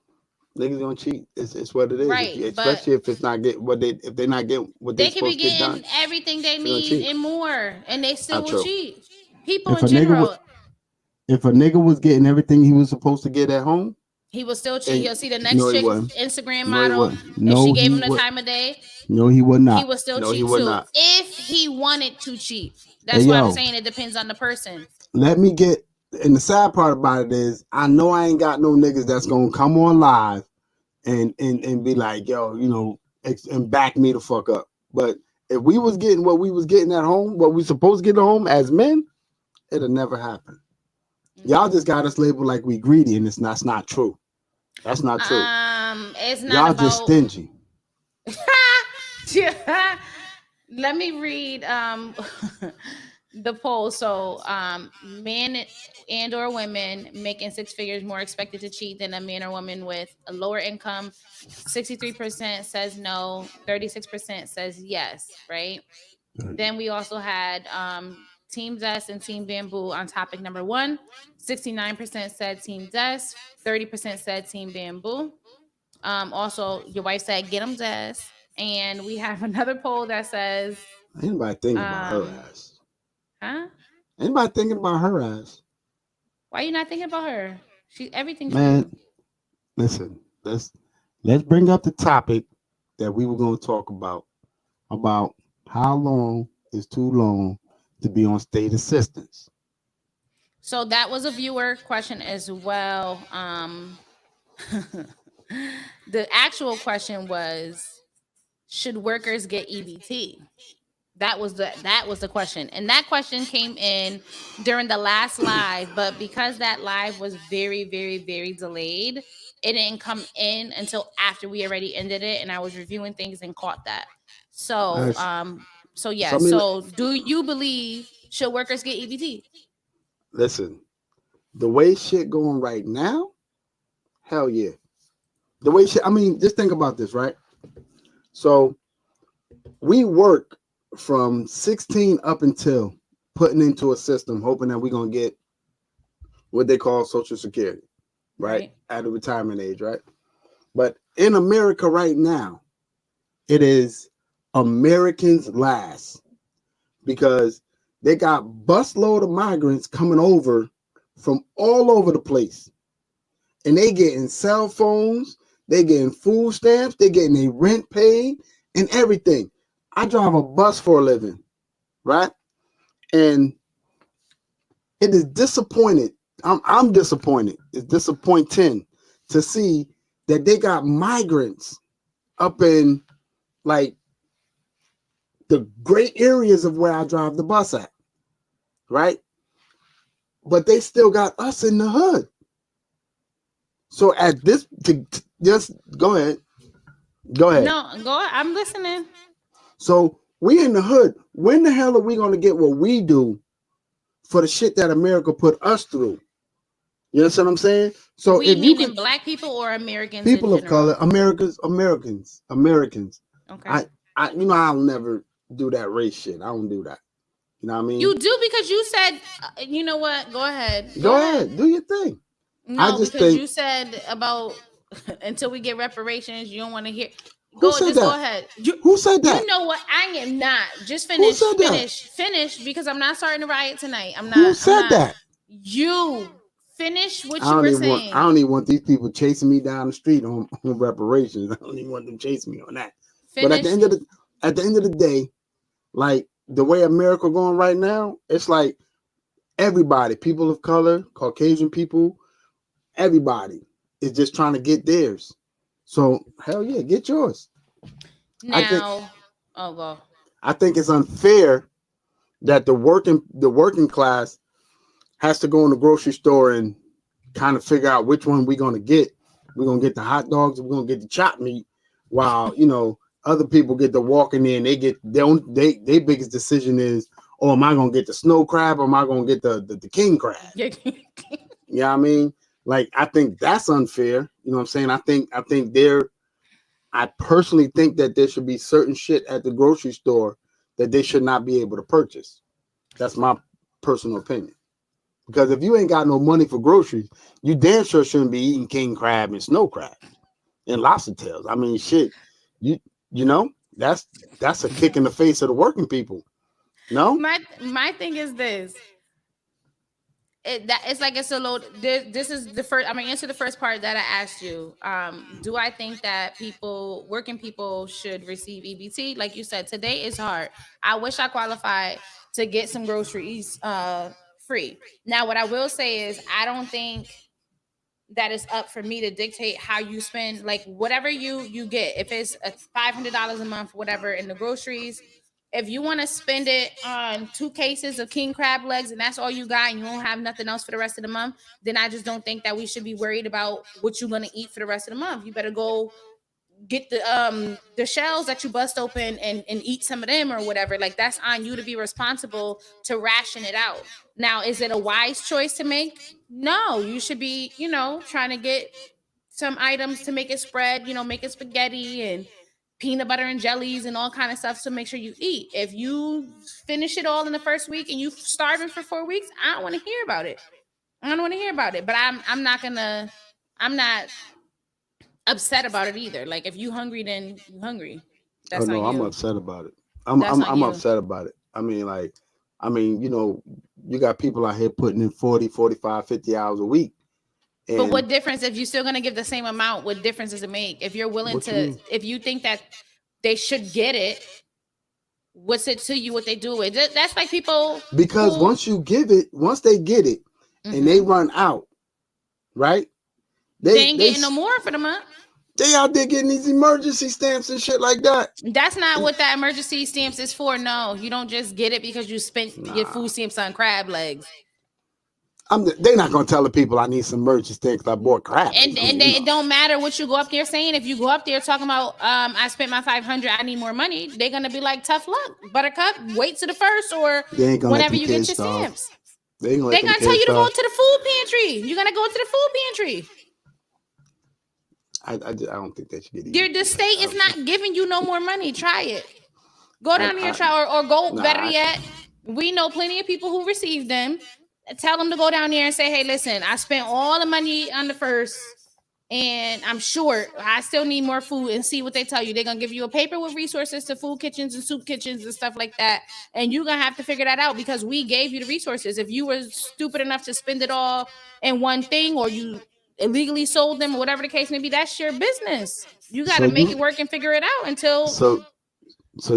niggas gonna cheat. It's what it is.
Right. But
Especially if it's not get what they if they not getting what they
they could be
supposed to get done,
getting everything they
they're gonna
need
cheat.
and more, and they still
Not
will
true.
cheat. People
If
in
a nigga
general,
if a nigga was getting everything he was supposed to get at home,
he will still cheat.
and
He'll see the
no,
next
he
chick
wasn't.
Instagram
No, he
model.
wasn't.
If she
No,
gave
he
him the
would.
time of day,
No, he would
he
not.
will still
No, he
cheat
would
too.
not.
If he wanted to cheat.
Hey
That's why I'm
yo,
saying it depends on the person.
let me get. And the sad part about it is, I know I ain't got no niggas that's gonna come on live and be like, yo, and back me the fuck up. But if we was getting what we was getting at home, what we supposed to get at home as men, it'll never happen. Y'all just got us labeled like we greedy, and that's not true. That's not true.
It's not
Y'all just
about
stingy.
let me read the poll. So men and or women making six figures more expected to cheat than a man or woman with a lower income. 63% says no, 36% says yes, right? Then we also had Team Zest and Team Bamboo on topic number one. 69% said Team Zest, 30% said Team Bamboo. Also, your wife said get them Zest. And we have another poll that says,
Anybody thinking about her
um,
ass?
huh?
Anybody thinking about her ass?
Why you not thinking about her? Everything's for you.
Man, listen, let's bring up the topic that we were going to talk about how long is too long to be on state assistance.
So that was a viewer question as well. The actual question was, should workers get EBT? That was the question, and that question came in during the last live, but because that live was very, very, very delayed, it didn't come in until after we already ended it, and I was reviewing things and caught that. So,
Nice.
so yeah.
So I mean,
So, do you believe should workers get EBT?
listen, the way shit going right now, hell yeah. The way shit, I mean, just think about this, right? So we work from 16 up until putting into a system, hoping that we're going to get what they call Social Security, right? At a retirement age, right? But in America right now, it is Americans last because they got busload of migrants coming over from all over the place. And they getting cell phones, they getting food stamps, they getting their rent paid and everything. I drive a bus for a living, right? And it is disappointed. I'm disappointed. It's disappointing to see that they got migrants up in like the great areas of where I drive the bus at, right? But they still got us in the hood. So at this, just go ahead. Go ahead.
No, go. I'm listening.
So we in the hood. When the hell are we going to get what we do for the shit that America put us through? You understand what I'm saying? So
We
if you
meaning
could,
black people or Americans?
people
in
of color,
general?
Americans.
Okay.
I'll never do that race shit. I don't do that. You know what I mean?
You do because you said, you know what? Go ahead.
Go ahead, do your thing. I
No,
just
because
think,
you said about until we get reparations, you don't want to hear.
who said
Just go
that?
ahead.
Who said that?
You know what? I am not. Just
Who said that?
finish, because I'm not starting to riot tonight. I'm
Who
not.
said that?
You finish what
I
you
don't
were
even want.
saying.
I don't even want these people chasing me down the street on reparations. I don't even want them chasing me on that. But at the
Finish.
end of the day, like the way America going right now, it's like everybody, people of color, Caucasian people, everybody is just trying to get theirs. So hell yeah, get yours.
Now, oh well.
I think it's unfair that the working class has to go in the grocery store and kind of figure out which one we're gonna get. We're gonna get the hot dogs, we're gonna get the chopped meat, while other people get the walking in, they get their biggest decision is, oh, am I gonna get the snow crab or am I gonna get the king crab? You know what I mean? Like, I think that's unfair. You know what I'm saying? I personally think that there should be certain shit at the grocery store that they should not be able to purchase. That's my personal opinion. Because if you ain't got no money for groceries, you damn sure shouldn't be eating king crab and snow crab and lobster tails. I mean, shit, you know, that's a kick in the face of the working people. No,
my thing is this. It's like it's a load. This is the first. I'm gonna answer the first part that I asked you. Do I think that working people, should receive EBT? Like you said, today is hard. I wish I qualified to get some groceries free. Now, what I will say is, I don't think that it's up for me to dictate how you spend. Like, whatever you get, if it's $500 a month, whatever, in the groceries. If you want to spend it on 2 cases of king crab legs and that's all you got and you don't have nothing else for the rest of the month, then I just don't think that we should be worried about what you're going to eat for the rest of the month. You better go get the shells that you bust open and eat some of them or whatever. Like, that's on you to be responsible to ration it out. Now, is it a wise choice to make? No, you should be, trying to get some items to make it spread, making spaghetti and peanut butter and jellies and all kind of stuff to make sure you eat. If you finish it all in the first week and you starving for 4 weeks, I don't want to hear about it. I don't want to hear about it. But I'm not upset about it either. Like if you hungry, then you hungry.
Oh
That's on
no, I'm
you.
upset about it. I'm
That's
I'm
on
I'm
you.
upset about it. You got people out here putting in 40, 45, 50 hours a week.
But
And
what difference if you're still gonna give the same amount? What difference does it make? If you're willing
what you
to,
mean?
if you think that they should get it, what's it to you what they do with it? That's like people
Because
who
once they get it and they run out, right?
they
They
ain't
they
getting no more for the month.
they out there getting these emergency stamps and shit like that.
That's not what that emergency stamps is for. No, you don't just get it because you spent your
Nah.
food stamps on crab legs.
They're not gonna tell the people I need some emergency stamps 'cause I bought crap.
And it don't matter what you go up there saying. If you go up there talking about I spent my 500, I need more money, they're gonna be like, tough luck, Buttercup. Wait to the first or
They ain't gonna let
whenever
them
you get
kids
your
starve.
stamps.
They ain't gonna
They're
let them
gonna tell
kids
you to go
starve.
to the food pantry. You're gonna go to the food pantry.
I don't think they should get
The state is not giving you no more money. Try it. Go down there and try, or go better yet. We know plenty of people who received them. Tell them to go down there and say, hey, listen, I spent all the money on the first and I'm short. I still need more food, and see what they tell you. They're gonna give you a paper with resources to food kitchens and soup kitchens and stuff like that. And you're gonna have to figure that out because we gave you the resources. If you were stupid enough to spend it all in one thing, or you illegally sold them, or whatever the case may be, that's your business. You got to make it work and figure it out until
so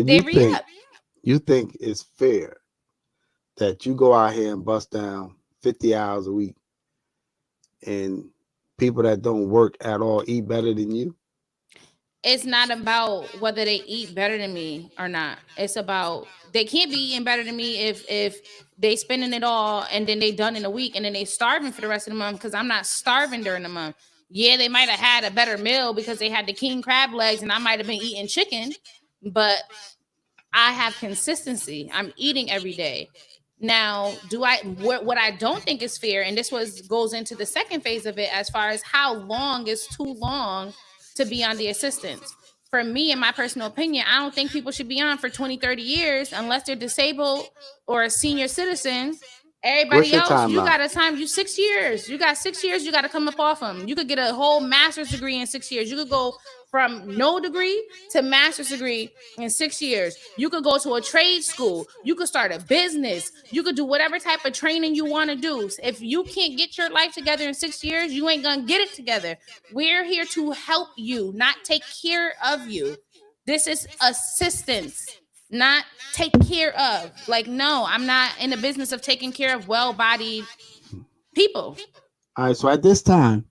they re-up.
you think it's fair that you go out here and bust down 50 hours a week and people that don't work at all eat better than you?
It's not about whether they eat better than me or not. It's about they can't be eating better than me if they spending it all and then they done in a week and then they starving for the rest of the month, because I'm not starving during the month. Yeah, they might have had a better meal because they had the king crab legs and I might have been eating chicken, but I have consistency. I'm eating every day. Now, what I don't think is fair, and this goes into the second phase of it, as far as how long is too long to be on the assistance. For me, in my personal opinion, I don't think people should be on for 20, 30 years unless they're disabled or a senior citizen. Everybody else, you got to time you 6 years. You got 6 years, you got to come up off them. You could get a whole master's degree in 6 years. You could go from no degree to master's degree in 6 years. You could go to a trade school. You could start a business. You could do whatever type of training you want to do. If you can't get your life together in 6 years, you ain't going to get it together. We're here to help you, not take care of you. This is assistance, not take care of. Like, no, I'm not in the business of taking care of well-bodied people.
All right, so at this time,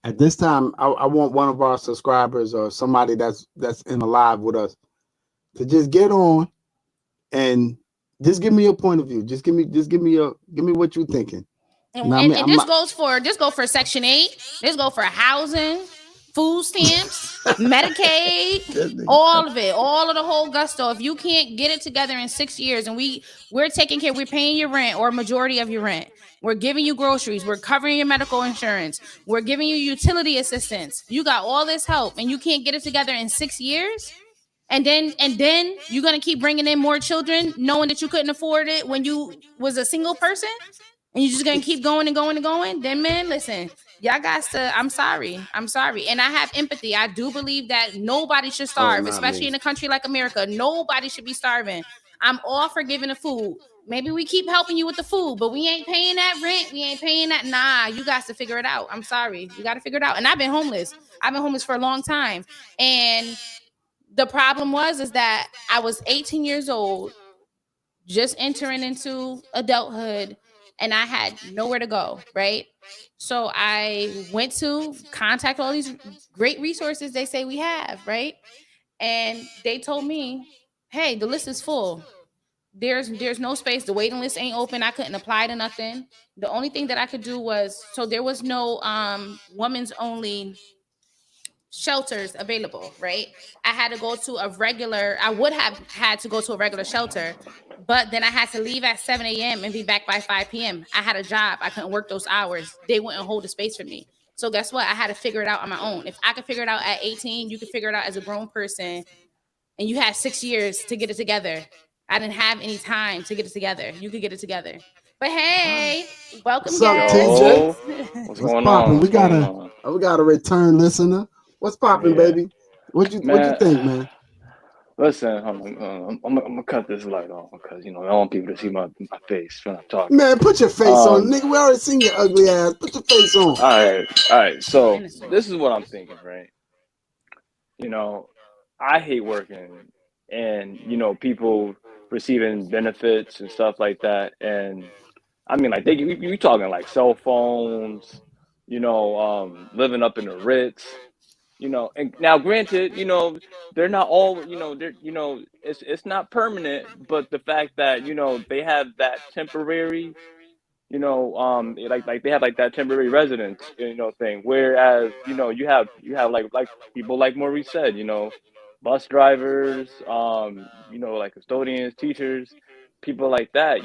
I want one of our subscribers or somebody that's in a live with us to just get on and just give me your point of view. Just give me what you're thinking.
And this goes for Section 8. This go for housing, food stamps, Medicaid, all of it, all of the whole gusto. If you can't get it together in 6 years, and we're taking care, we're paying your rent or majority of your rent. We're giving you groceries. We're covering your medical insurance. We're giving you utility assistance. You got all this help, and you can't get it together in 6 years. And then you're gonna keep bringing in more children, knowing that you couldn't afford it when you was a single person, and you're just gonna keep going and going and going. Then, man, listen, y'all got to. I'm sorry, and I have empathy. I do believe that nobody should starve, especially in a country like America. Nobody should be starving. I'm all for giving the food. Maybe we keep helping you with the food, but we ain't paying that rent. We ain't paying that. Nah, you guys to figure it out. I'm sorry, you got to figure it out. And I've been homeless. I've been homeless for a long time, and the problem is that I was 18 years old, just entering into adulthood, and I had nowhere to go, right? So I went to contact all these great resources they say we have, right? And they told me, hey, the list is full. There's no space. The waiting list ain't open. I couldn't apply to nothing. The only thing that I could do was, so there was no women's only shelters available, right? I would have had to go to a regular shelter, but then I had to leave at 7 a.m. and be back by 5 p.m. I had a job. I couldn't work those hours. They wouldn't hold a space for me. So guess what? I had to figure it out on my own. If I could figure it out at 18, you could figure it out as a grown person, and you had 6 years to get it together. I didn't have any time to get it together. You could get it together. But hey, welcome
What's up,
guests.
TJ?
What's
What's
going
popping?
on?
We
What's going
got
on?
we got a return listener. What's popping,
Yeah,
baby? What you
man.
think, man?
Listen, I'm gonna cut this light off because I don't want people to see my face when I'm talking.
Man, put your face on,
Um,
nigga. We already seen your ugly ass. Put your face on.
all right. So
Innocent.
this is what I'm thinking, right? You know, I hate working, and people receiving benefits and stuff like that, and I mean, like we talking like cell phones, living up in the Ritz. And now granted, they're not all, it's not permanent, but the fact that, they have that temporary, like they have like that temporary residence, thing. Whereas, you have like people like Maurice said, bus drivers, like custodians, teachers, people like that,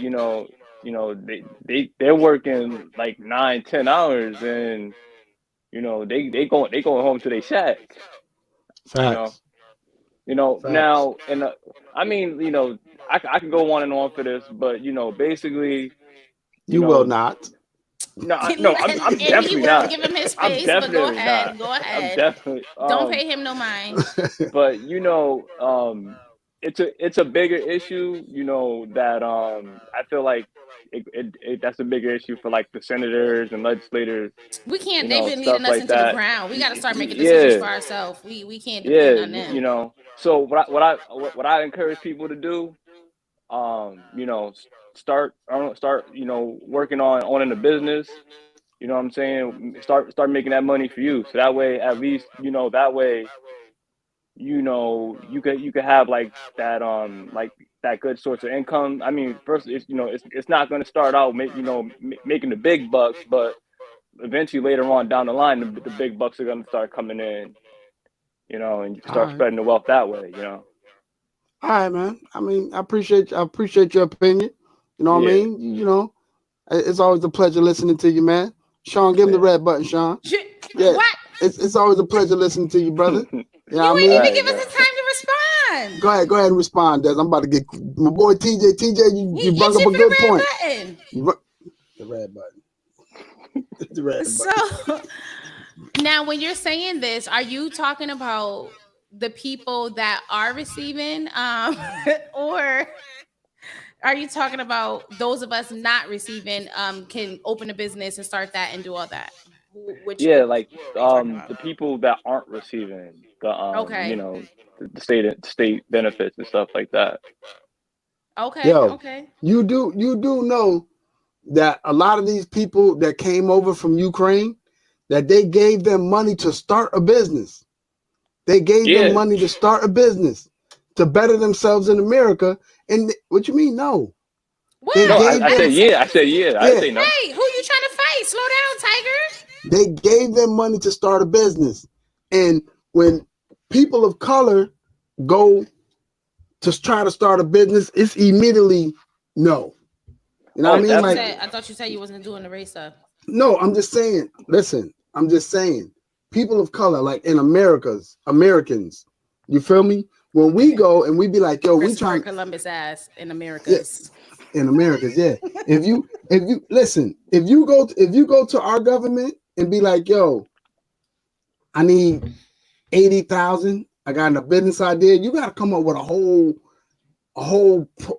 they're working like 9, 10 hours, and they going home to their shack. you know
Facts. Facts.
now, and I mean, I can go on and on for this, but basically, you
You will
know
not.
no,
And
I'm
he
definitely
will
not.
give him his
I'm
space, but go
definitely not.
ahead. Go
I'm
ahead.
definitely
Don't pay him no mind.
but it's a bigger issue, that I feel like that's a bigger issue for like the senators and legislators,
We can't. They've been
stuff
leading us
like
into the
that.
ground. We got to start making decisions
Yeah,
for ourselves. We can't
yeah,
depend on them.
So what I encourage people to do, start, I don't know, start, working on owning a business. You know what I'm saying? Start making that money for you. So that way, at least, that way, you could have like that, like that good source of income. I mean, first, it's not going to start out making the big bucks, but eventually later on down the line, the big bucks are going to start coming in, and you can
All
start
right.
spreading the wealth that way.
All right, man. I mean, I appreciate your opinion. You know what I
Yeah,
mean? It's always a pleasure listening to you, man. Sean, give him the
yeah.
red button, Sean. Yeah,
What?
it's always a pleasure listening to you, brother.
All
You know what I
You ain't
mean?
even
right,
give us
man.
the time to respond.
Go ahead and respond, Des. I'm about to get my boy TJ. TJ,
He
you brought up
itching
a
for the
good
red
point.
button.
The red button. The red
So
button.
now, when you're saying this, are you talking about the people that are receiving, or are you talking about those of us not receiving, can open a business and start that and do all that? Which
Yeah, like
are you talking about?
the people that aren't receiving the
Okay.
the state benefits and stuff like that.
Okay.
Yo,
Okay.
you do know that a lot of these people that came over from Ukraine, that they gave them money to start a business. They gave them
Yeah.
money to start a business to better themselves in America. And what you mean? No, they
What?
No,
gave
I
I
them.
said
didn't say.
yeah. I said yeah. I didn't
Yeah,
say no.
Hey, who you trying to fight? Slow down, Tiger.
they gave them money to start a business. And when people of color go to try to start a business, it's immediately no. You know what
Oh,
I mean? Like,
definitely.
I thought you said you wasn't doing the race up.
no, I'm just saying, listen, I'm just saying, people of color, like in Americans, you feel me? When we go and we be like, yo, we
Christopher
trying,
Columbus ass in
yeah,
America's.
in Americas, yeah. If you listen, if you go to our government and be like, yo, I need 80,000, I got a business idea, you got to come up with a whole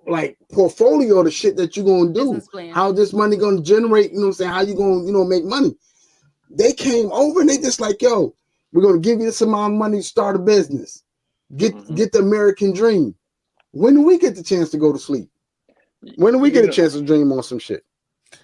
like portfolio of the shit that you're gonna do.
Business plan.
How this money gonna generate, you know what I'm saying? How you gonna, make money? They came over and they just like, yo, we're gonna give you this amount of money to start a business. Get
Hmm.
the American dream. When do we get the chance to go to sleep? When do we
You
get a
know,
chance to dream on some shit?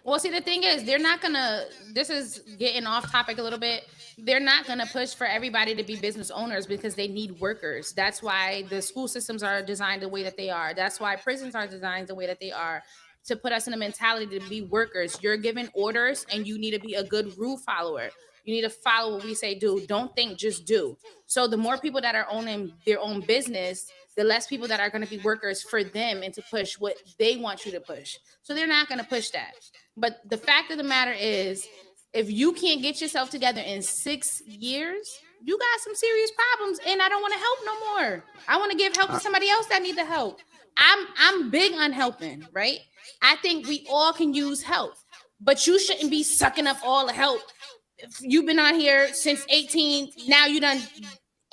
Well, see, the thing is, they're not gonna. This is getting off topic a little bit. They're not gonna push for everybody to be business owners because they need workers. That's why the school systems are designed the way that they are. That's why prisons are designed the way that they are, to put us in a mentality to be workers. You're given orders, and you need to be a good rule follower. You need to follow what we say. Do. Don't think, just do. So the more people that are owning their own business, the less people that are going to be workers for them and to push what they want you to push. So they're not going to push that. But the fact of the matter is if you can't get yourself together in 6 years, you got some serious problems, and I don't want to help no more. I want to give help to somebody else that need the help. I'm big on helping, right? I think we all can use help, but you shouldn't be sucking up all the help. If you've been on here since 18, now you done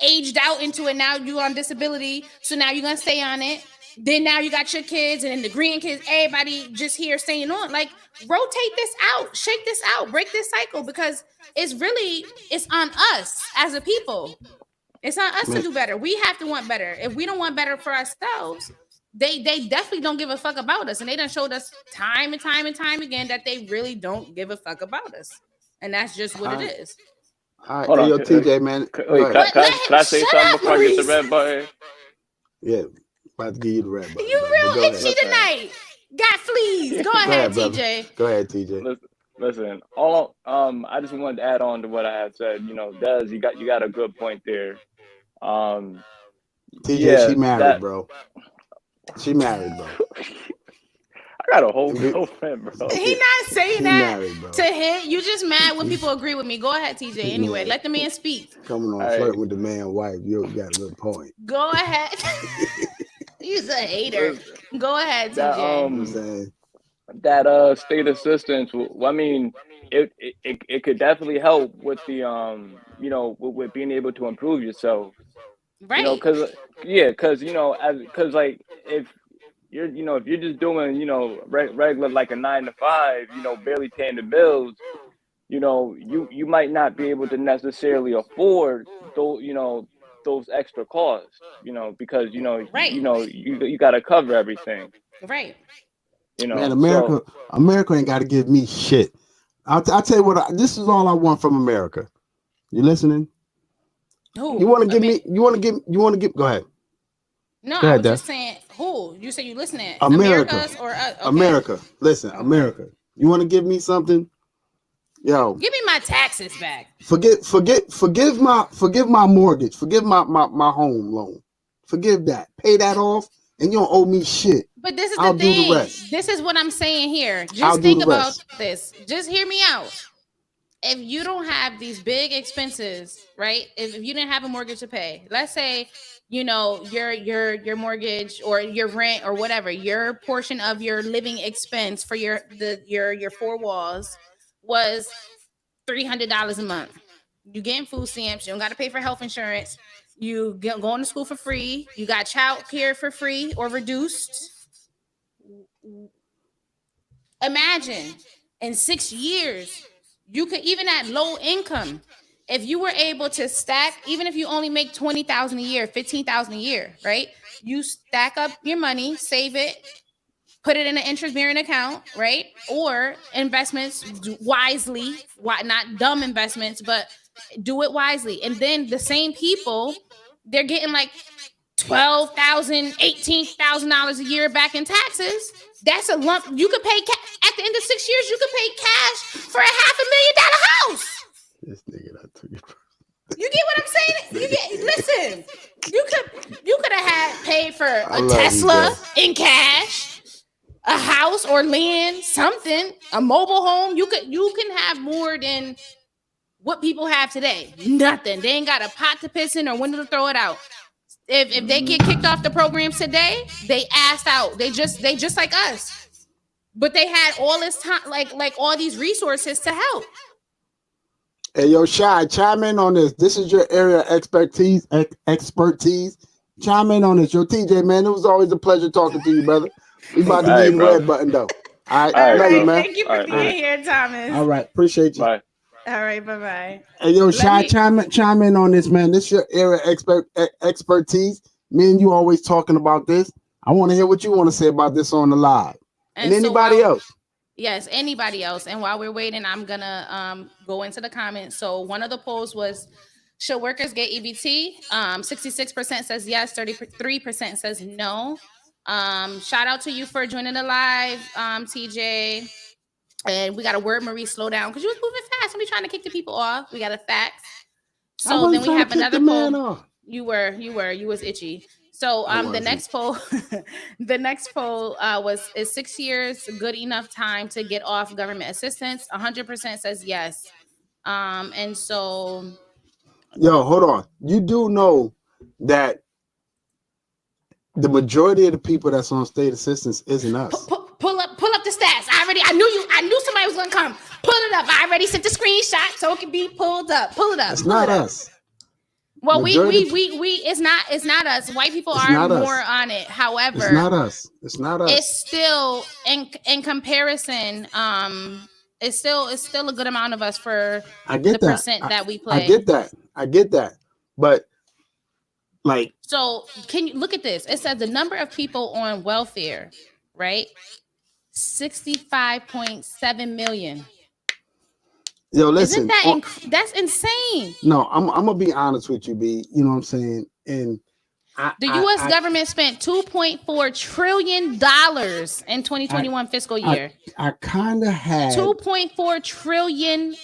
aged out into it. Now you on disability, so now you're gonna stay on it. Then now you got your kids and then the grandkids. Everybody just here staying on. Like, rotate this out, shake this out, break this cycle, because it's on us as a people. It's on us to do better. We have to want better. If we don't want better for ourselves, they definitely don't give a fuck about us, and they done showed us time and time and time again that they really don't give a fuck about us, and that's just what it is.
All right,
Hold
hey,
on.
yo, TJ, man.
Wait,
Go ahead.
can I say
Shut
something
up,
before I get the
Maurice.
red button?
Yeah, about to give you the red button.
You
bro, but
real
go ahead.
itchy tonight. Got fleas. Go ahead,
ahead, brother.
TJ.
Go ahead, TJ.
Listen. I just wanted to add on to what I had said. You know, Des, you got a good point there.
TJ,
Yeah,
she married,
that-
bro. She married, bro.
I got a whole girlfriend, bro.
He not saying
She
that
married, bro.
to him. You just mad when people agree with me. Go ahead, TJ. Anyway,
Yeah.
let the man speak.
Coming on,
All right.
flirting with the man wife. You got a good point.
Go ahead. He's a hater. Go ahead,
That
TJ.
You know what I'm saying?
that state assistance. I mean, it could definitely help with the you know, with being able to improve yourself.
Right.
You know, because you know, because like if you're just doing, you know, regular like a 9 to 5, you know, barely paying the bills, you know, you might not be able to necessarily afford those extra costs, you know, because
Right.
you got to cover everything,
Right.
you know.
Man,
So,
America ain't got to give me shit. I'll tell you what. This is all I want from America. You listening?
Who?
You want to give me? You want to give? Go ahead.
No,
Go
I
ahead,
was
Des.
just saying. Who? You say you listening?
America.
America's or okay.
America. Listen,
Okay.
America. You want to give me something? Yo,
Give me my taxes back.
forgive my mortgage. Forgive my home loan. Forgive that. Pay that off, and you don't owe me shit.
But this is
I'll
the
do the
thing.
rest.
This is what I'm saying here. Just
I'll do
think
the
about
rest.
this. Just hear me out. If you don't have these big expenses, right? If you didn't have a mortgage to pay, let's say, you know, your mortgage or your rent or whatever, your portion of your living expense for your 4 walls was $300 a month. You getting food stamps. You don't got to pay for health insurance. You going to school for free. You got child care for free or reduced. Imagine in 6 years, you could, even at low income, if you were able to stack, even if you only make $20,000 a year, $15,000 a year, right? You stack up your money, save it, put it in an interest-bearing account, right? Or investments wisely, not dumb investments, but do it wisely. And then the same people, they're getting like $12,000, $18,000 a year back in taxes. That's a lump. You could pay at the end of 6 years. You could pay cash for a $500,000 house.
This nigga that took it.
You get what I'm saying? Listen. You could have had paid for
I
a
love you,
Tesla
Des.
in cash, a house or land, something, a mobile home. You can have more than what people have today. Nothing. They ain't got a pot to piss in or window to throw it out. If they get kicked off the programs today, they asked out. They just like us. But they had all this time, like all these resources to help.
Hey, yo, Shy, chime in on this. This is your area of expertise. Chime in on this. Yo, TJ, man, it was always a pleasure talking to you, brother. We about to
All
give
right,
you the
bro.
red button, though. All right,
All right,
love you,
bro.
man.
Thank you for
All right,
being
man.
here, Thomas.
All right, appreciate you.
Bye.
All right, bye-bye.
Hey, yo, Shy,
me-
chime in on this, man. This your area of expertise. Me and you always talking about this. I want to hear what you want to say about this on the live. And
so
anybody
while-
else.
Yes, anybody else. And while we're waiting, I'm gonna go into the comments. So one of the polls was, should workers get EBT? 66% says yes, 33% says no. Shout out to you for joining the live, TJ. And we got a word, Marie, slow down, because you was moving fast. We trying to kick the people off. We got a fax.
I
So
wasn't
then we
trying
have
to kick
another
the man
poll.
off.
You was itchy. So
I
the
wasn't.
next poll, is 6 years good enough time to get off government assistance? 100% says yes. And so
Yo, hold on. You do know that the majority of the people that's on state assistance isn't us.
pull up the stats. I knew somebody was gonna come. Pull it up. I already sent the screenshot so it can be pulled up. Pull it up.
It's not us.
Well,
Majority-
it's not us. White people
It's
are
not us.
more on it. However,
It's not us. It's not us.
it's still in comparison. It's still a good amount of us for
I get
the
that.
percent that we play.
I get that. But like,
So can you look at this? It says the number of people on welfare, right? 65.7 million.
yo, listen.
Isn't that that's insane?
No, I'm gonna be honest with you, B. You know what I'm saying? And
The U.S. government spent $2.4 trillion in 2021 fiscal year.
I kind of had
$2.4 trillion.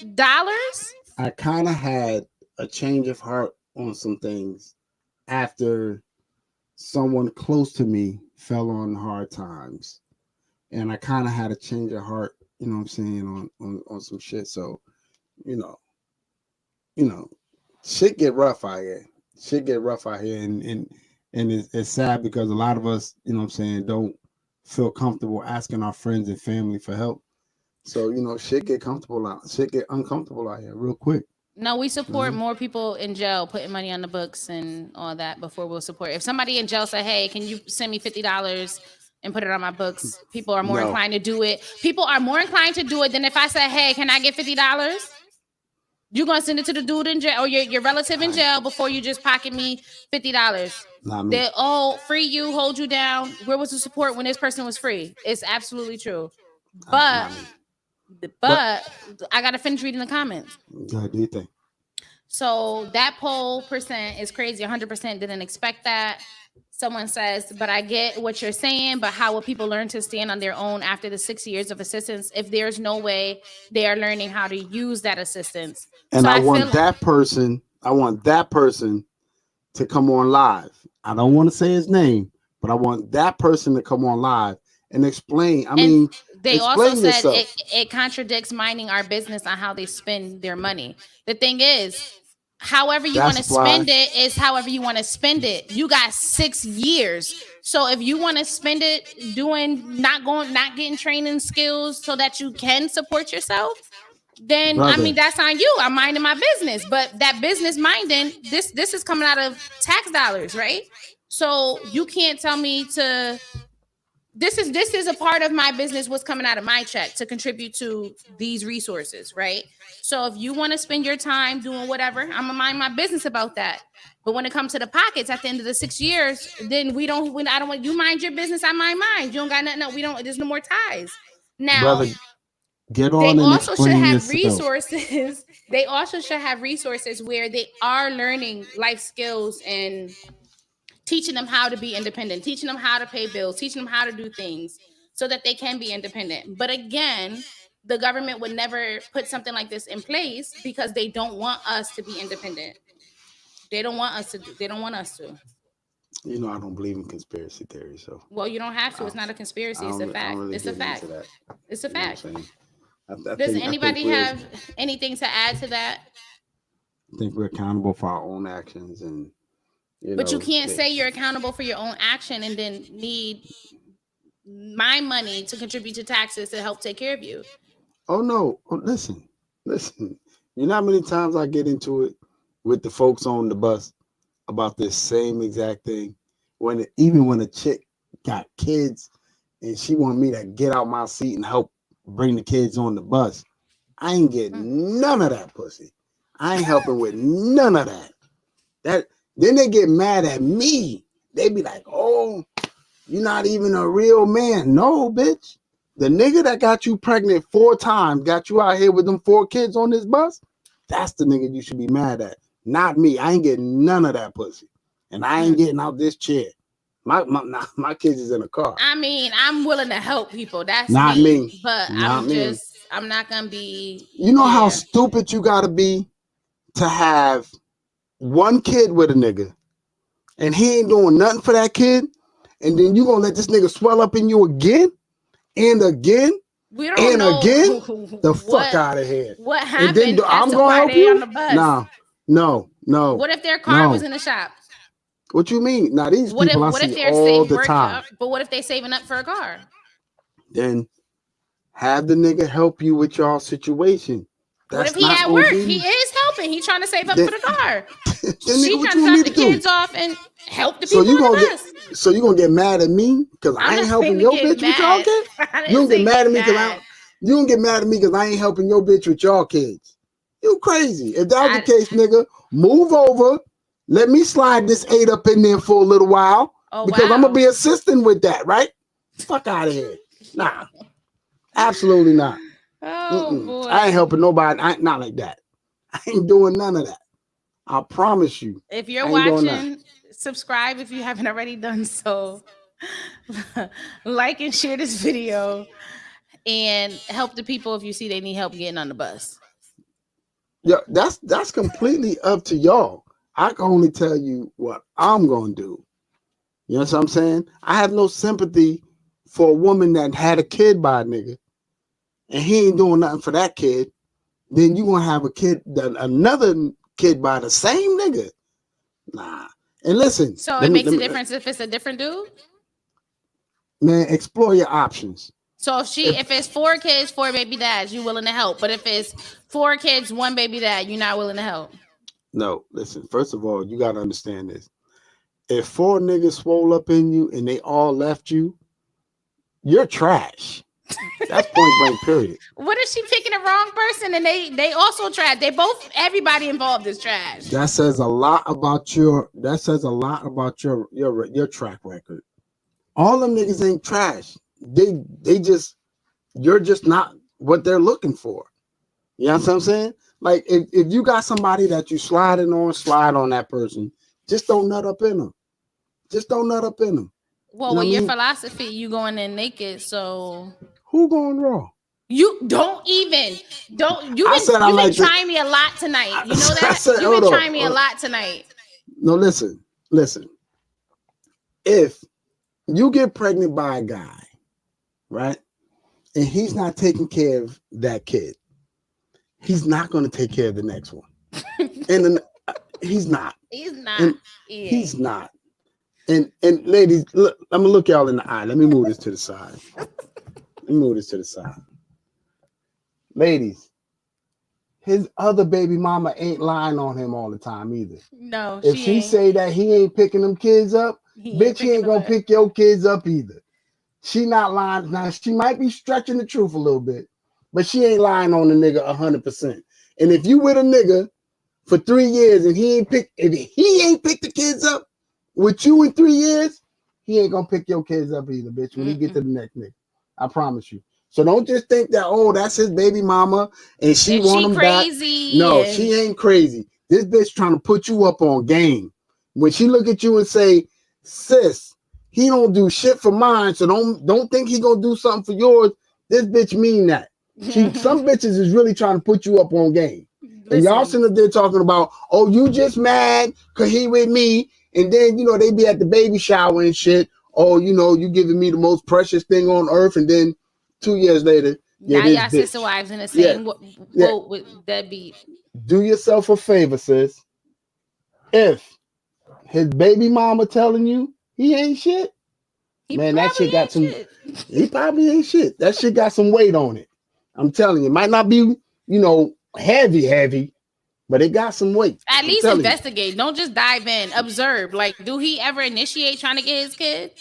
I kind of had a change of heart on some things after someone close to me fell on hard times, and I kind of had a change of heart. You know what I'm saying on some shit. So, you know, shit get rough out here. And it's sad because a lot of us, you know what I'm saying, don't feel comfortable asking our friends and family for help. So, shit get uncomfortable out here real quick.
No, we support more people in jail putting money on the books and all that before we'll support. If somebody in jail say, hey, can you send me $50 and put it on my books? People are more inclined to do it. People are more inclined to do it than if I say, hey, can I get $50? You're going to send it to the dude in jail or your relative in jail before you just pocket me $50. They free you, hold you down. Where was the support when this person was free? It's absolutely true. But I got to finish reading the comments.
God, do you think?
So that poll percent is crazy. 100% didn't expect that. Someone says, but I get what you're saying, but how will people learn to stand on their own after the 6 years of assistance if there's no way they are learning how to use that assistance?
And
so
I want that person to come on live. I don't want to say his name, but I want that person to come on live and explain.
They also said it contradicts minding our business on how they spend their money. The thing is, however you want to spend it is however you want to spend it. You got 6 years. So if you want to spend it not getting training skills so that you can support yourself, then
Brother.
that's on you. I'm minding my business. But that business minding, this is coming out of tax dollars, right? So you can't tell me to this is a part of my business, what's coming out of my check to contribute to these resources, right? So if you want to spend your time doing whatever, I'm gonna mind my business about that. But when it comes to the pockets at the end of the 6 years, then I don't want you mind your business, I mind mine. You don't got nothing. No, there's no more ties. Now,
brother, get on
they
and
also should
explain
have
yourself.
resources. They also should have resources where they are learning life skills and teaching them how to be independent, teaching them how to pay bills, teaching them how to do things so that they can be independent. But again, the government would never put something like this in place because they don't want us to be independent. They don't want us to. They don't want us to.
I don't believe in conspiracy theories. So,
well, you don't have to. It's not a conspiracy. It's a fact. It's a fact. It's a fact. Does anybody have anything to add to that?
I think we're accountable for our own actions, and
but you can't say you're accountable for your own action and then need my money to contribute to taxes to help take care of you.
Oh no! Listen. You know how many times I get into it with the folks on the bus about this same exact thing. Even when a chick got kids and she wanted me to get out my seat and help bring the kids on the bus, I ain't getting none of that pussy. I ain't helping with none of that. Then they get mad at me. They be like, "Oh, you're not even a real man." No, bitch. The nigga that got you pregnant 4 times, got you out here with them 4 kids on this bus, that's the nigga you should be mad at. Not me. I ain't getting none of that pussy. And I ain't getting out this chair. My kids is in a car.
I'm willing to help people. That's
not me.
But I'm not gonna be.
You know how stupid you gotta be to have one kid with a nigga and he ain't doing nothing for that kid, and then you gonna let this nigga swell up in you again and again
We don't
and
know
again? The fuck
what,
out of here.
what
And then
happened.
I'm
as to
gonna
why
help
they on
you?
the bus.
Nah, no.
What if their car
no.
was in the shop?
What you mean? Now these
What
people I
if
see
they're
all the
working
time.
up, but what if they saving up for a car?
Then have the nigga help you with y'all situation.
What
That's
if he
not
at
gonna
work?
be.
He is helping. He trying to save up
Then-
for the car.
Then
She
nigga, what
trying
you
to
want me
drop
to
the
do?
kids off and help the
So
people
you
on the
gonna
bus.
So you gonna get mad at me because I ain't
not
helping
saying
your
to get
bitch with y'all
mad.
kids?
I didn't
You don't
say
get mad at me because
mad.
you don't get mad at me because I ain't helping your bitch with y'all kids. You crazy. If that was
I-
the case, nigga, move over. Let me slide this 8 up in there for a little while.
Oh,
Because
wow.
I'm gonna be assisting with that, right? Fuck out of here. Nah. Absolutely not.
Oh boy.
I ain't helping nobody. I ain't not like that. I ain't doing none of that. I promise you.
If you're
I ain't doing
watching, subscribe if you haven't already done so. Like and share this video and help the people if you see they need help getting on the bus.
Yeah, that's completely up to y'all. I can only tell you what I'm gonna do. You know what I'm saying? I have no sympathy for a woman that had a kid by a nigga and he ain't doing nothing for that kid. Then you gonna have another kid by the same nigga. Nah. And listen.
So it makes a difference if it's a different dude?
Man, explore your options.
So if it's 4 kids, 4 baby dads, you willing to help. But if it's 4 kids, 1 baby dad, you're not willing to help.
No, listen, first of all, you gotta understand this. If 4 niggas swole up in you and they all left you, you're trash. That's point blank, period.
What if she picking the wrong person and they also trash? They both, everybody involved is trash.
That says a lot about your track record. All them niggas ain't trash. You're just not what they're looking for. You know what I'm saying? Like if you got somebody that you slide on that person. Just don't nut up in them.
Well,
You know
with
what I
your
mean?
philosophy, you going in naked, so
Who going raw?
you don't. You've
I said I
been
like
trying me a lot tonight. You know
I
that?
said,
You've been
hold
trying me a
on.
lot tonight.
No, listen. If you get pregnant by a guy, right, and he's not taking care of that kid, he's not going to take care of the next one. And then he's not.
He's not.
And he's not. And ladies, look, I'm gonna look y'all in the eye. Let me move this to the side. Ladies, his other baby mama ain't lying on him all the time either.
No,
If she say that he ain't picking them kids up, bitch, he ain't gonna pick your kids up either. She not lying. Now she might be stretching the truth a little bit, but she ain't lying on the nigga 100%. And if you with a nigga for 3 years and if he ain't picked the kids up with you in 3 years, he ain't gonna pick your kids up either, bitch. When he get to the next nigga, I promise you. So don't just think that that's his baby mama and she want him
crazy.
back. No, she ain't crazy. This bitch trying to put you up on game. When she look at you and say, sis, he don't do shit for mine, so don't think he gonna do something for yours. This bitch mean that. Some bitches is really trying to put you up on game. And y'all sitting up there talking about, oh, you just mad because he with me. And then, they be at the baby shower and shit. Oh, you giving me the most precious thing on earth. And then 2 years later,
now y'all sister wives in the same boat with deadbeat.
Do yourself a favor, sis. If his baby mama telling you he ain't shit, man, that shit got some. He probably ain't shit. That shit got some weight on it. I'm telling you, it might not be, heavy, but it got some weight.
At least investigate. Don't just dive in. Observe. Like, do he ever initiate trying to get his kid?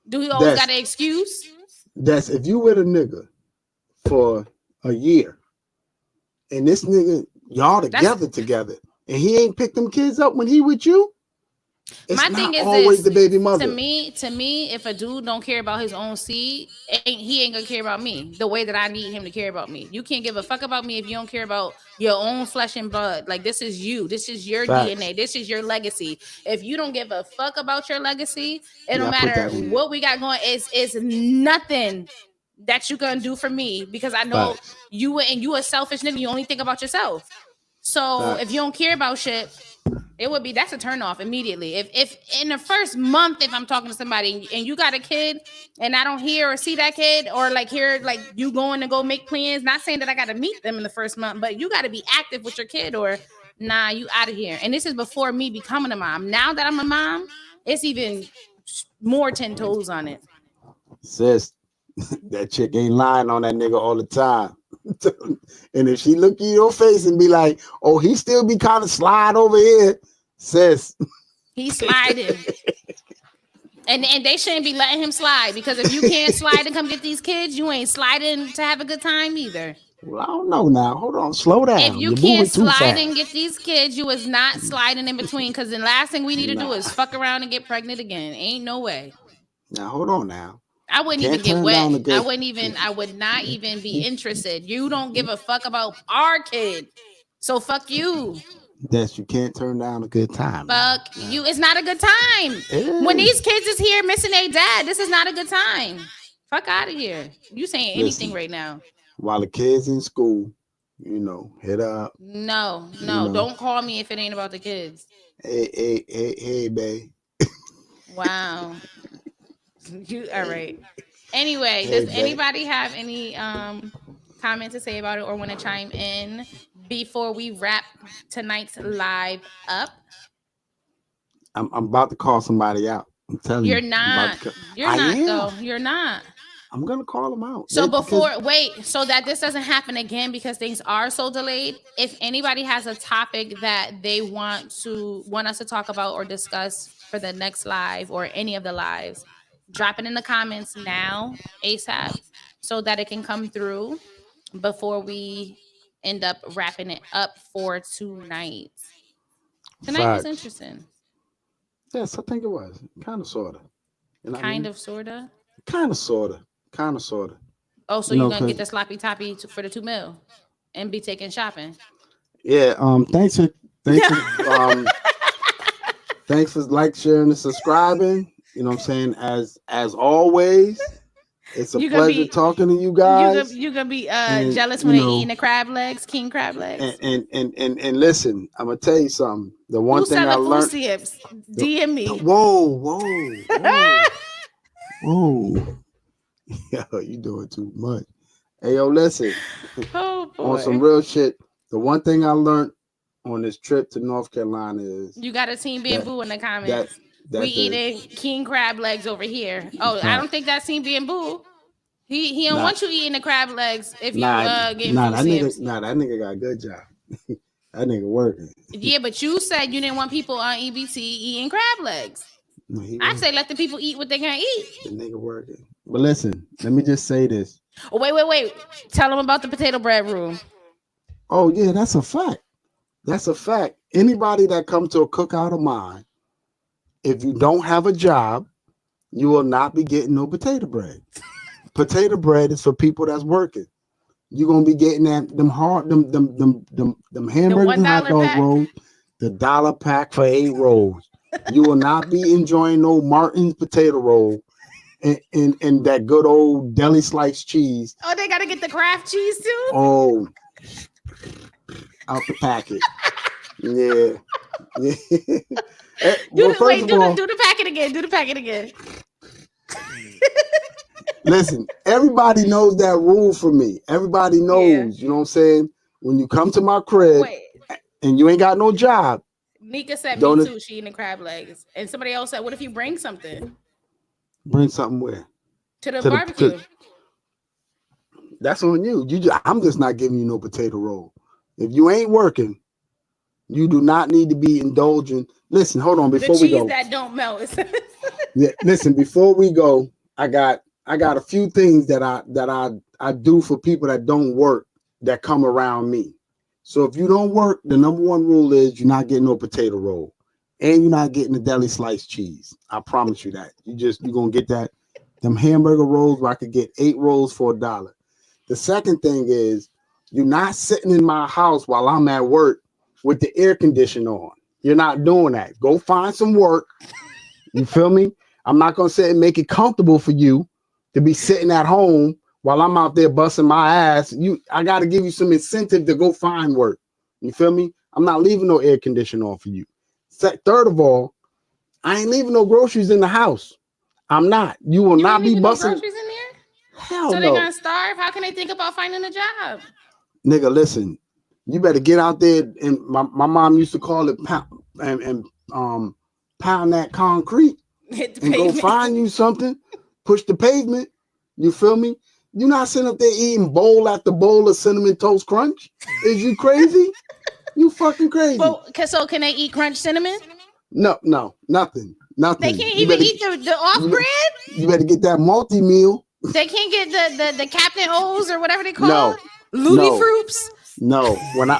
Do he always got an excuse?
That's if you with a nigga for a year, and this nigga y'all together, and he ain't picked them kids up when he with you. It's
my
not
thing is
always
this,
the baby mother.
To me, if a dude don't care about his own seed, he ain't gonna care about me the way that I need him to care about me. You can't give a fuck about me if you don't care about your own flesh and blood. Like, this is you. This is your DNA. This is your legacy. If you don't give a fuck about your legacy, it don't matter what we got going. It's nothing that you gonna do for me, because I know you a selfish nigga. You only think about yourself. So if you don't care about shit, It would be, that's a turn off immediately. If in the first month, if I'm talking to somebody and you got a kid and I don't hear or see that kid or like hear like you going to go make plans, not saying that I got to meet them in the first month, but you got to be active with your kid or nah, you out of here. And this is before me becoming a mom. Now that I'm a mom, it's even more 10 toes on it.
Sis, that chick ain't lying on that nigga all the time. And if she look in your face and be like, oh, he still be kind of slide over here, sis.
He's sliding. And they shouldn't be letting him slide, because if you can't slide and come get these kids, you ain't sliding to have a good time either.
Well, I don't know now. Hold on. Slow down.
If you can't slide and get these kids, you is not sliding in between, because the last thing we need to do is fuck around and get pregnant again. Ain't no way.
Now, hold on now.
I wouldn't even get wet. I would not even be interested. You don't give a fuck about our kid. So fuck you.
Yes, you can't turn down a good time.
Fuck you. It's not a good time. When these kids is here missing their dad, this is not a good time. Fuck out of here. You saying anything right now.
While the kids in school, you know, hit up.
No, don't call me if it ain't about the kids.
Hey, babe.
Wow. You all right. Anyway, does anybody have any comment to say about it or want to chime in before we wrap tonight's live up?
I'm about to call somebody out. I'm telling you.
You're not though. You're not.
I'm gonna call them out.
So so that this doesn't happen again, because things are so delayed. If anybody has a topic that they want us to talk about or discuss for the next live or any of the lives, drop it in the comments now, ASAP, so that it can come through before we end up wrapping it up for tonight. Tonight was interesting.
Yes, I think it was. Kind of, sort of.
Kind of, sort of?
Kind of, sort of. Kind of, sort of.
Oh, so you're going to get the sloppy toppy for the $2 million and be taking shopping?
Yeah, thanks for like, sharing, and subscribing. You know what I'm saying? As always, it's a pleasure talking to you guys.
You're gonna be jealous when they're eating the crab legs, king crab legs.
And listen, I'm gonna tell you something. The one thing I learned.
DM me.
Whoa. Yo, you doing too much. Hey, yo, listen.
Oh, boy.
On some real shit, the one thing I learned on this trip to North Carolina is
you got a Team Bamboo in the comments. We eating king crab legs over here. Oh, I don't think that's Team Bamboo. He don't want you eating the crab legs if you getting
that nigga got a good job. That nigga working.
Yeah, but you said you didn't want people on EBT eating crab legs. No, I say let the people eat what they can eat.
The nigga working. But listen, let me just say this.
Oh, wait. Tell them about the potato bread room.
Oh, yeah, that's a fact. That's a fact. Anybody that comes to a cookout of mine, if you don't have a job, you will not be getting no potato bread. Potato bread is for people that's working. You're gonna be getting them hamburger and hot dog rolls, the $1 pack for 8 rolls. You will not be enjoying no Martin's potato roll and that good old deli sliced cheese.
Oh, they gotta get the Kraft cheese too?
Oh, out the packet. Yeah.
Do the packet again. Do the packet again.
Listen, everybody knows that rule for me. Everybody knows, you know what I'm saying? When you come to my crib and you ain't got no job.
Nika said me too. She eating the crab legs. And somebody else said, what if you bring something?
Bring something where?
To the barbecue.
That's on you. I'm just not giving you no potato roll. If you ain't working, you do not need to be indulging. Listen, hold on before we go.
The cheese that don't melt.
Yeah, listen, before we go, I got a few things that I do for people that don't work that come around me. So if you don't work, the number one rule is you're not getting no potato roll, and you're not getting the deli sliced cheese. I promise you that. You're gonna get them hamburger rolls where I could get 8 rolls for $1. The second thing is you're not sitting in my house while I'm at work with the air conditioner on. You're not doing that. Go find some work. You feel me? I'm not gonna sit and make it comfortable for you to be sitting at home while I'm out there busting my ass. I got to give you some incentive to go find work. You feel me? I'm not leaving no air conditioner on for you. Third of all, I ain't leaving no groceries in the house. I'm not. You will
You
not
ain't
be
leaving no
busting.
groceries in there?
Hell
So they're
no.
gonna starve? How can they think about finding a job?
Nigga, listen. You better get out there. And my mom used to call it pound and pound that concrete
Hit the
and go
pavement.
find you something. Push the pavement. You feel me? You not sitting up there eating bowl after bowl of Cinnamon Toast Crunch. Is you crazy? You fucking crazy.
So can they eat crunch cinnamon?
No, nothing.
They can't even eat the off bread?
You better get that multi-meal.
They can't get the Captain O's or whatever they call
No.
it? Looty Fruits?
No. When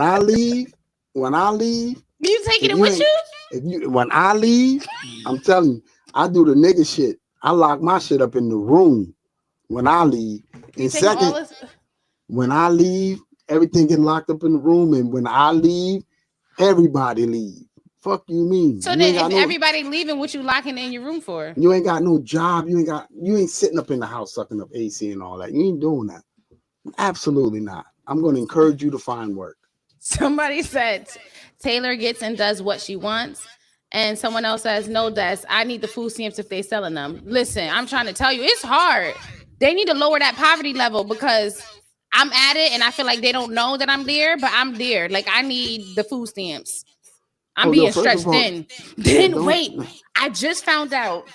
I leave,
You taking it with you?
When I leave, I'm telling you, I do the nigga shit. I lock my shit up in the room when I leave. And second, when I leave, everything get locked up in the room, and when I leave, everybody leave. Fuck you mean?
So
you
then if everybody leaving, what you locking in your room for?
You ain't got no job. You ain't sitting up in the house sucking up AC and all that. You ain't doing that. Absolutely not. I'm going to encourage you to find work.
Somebody said Taylor gets and does what she wants. And someone else says, no, Des, I need the food stamps if they selling them. Listen, I'm trying to tell you, it's hard. They need to lower that poverty level because I'm at it and I feel like they don't know that I'm there, but I'm there. Like, I need the food stamps. I'm being stretched thin. Then wait, I just found out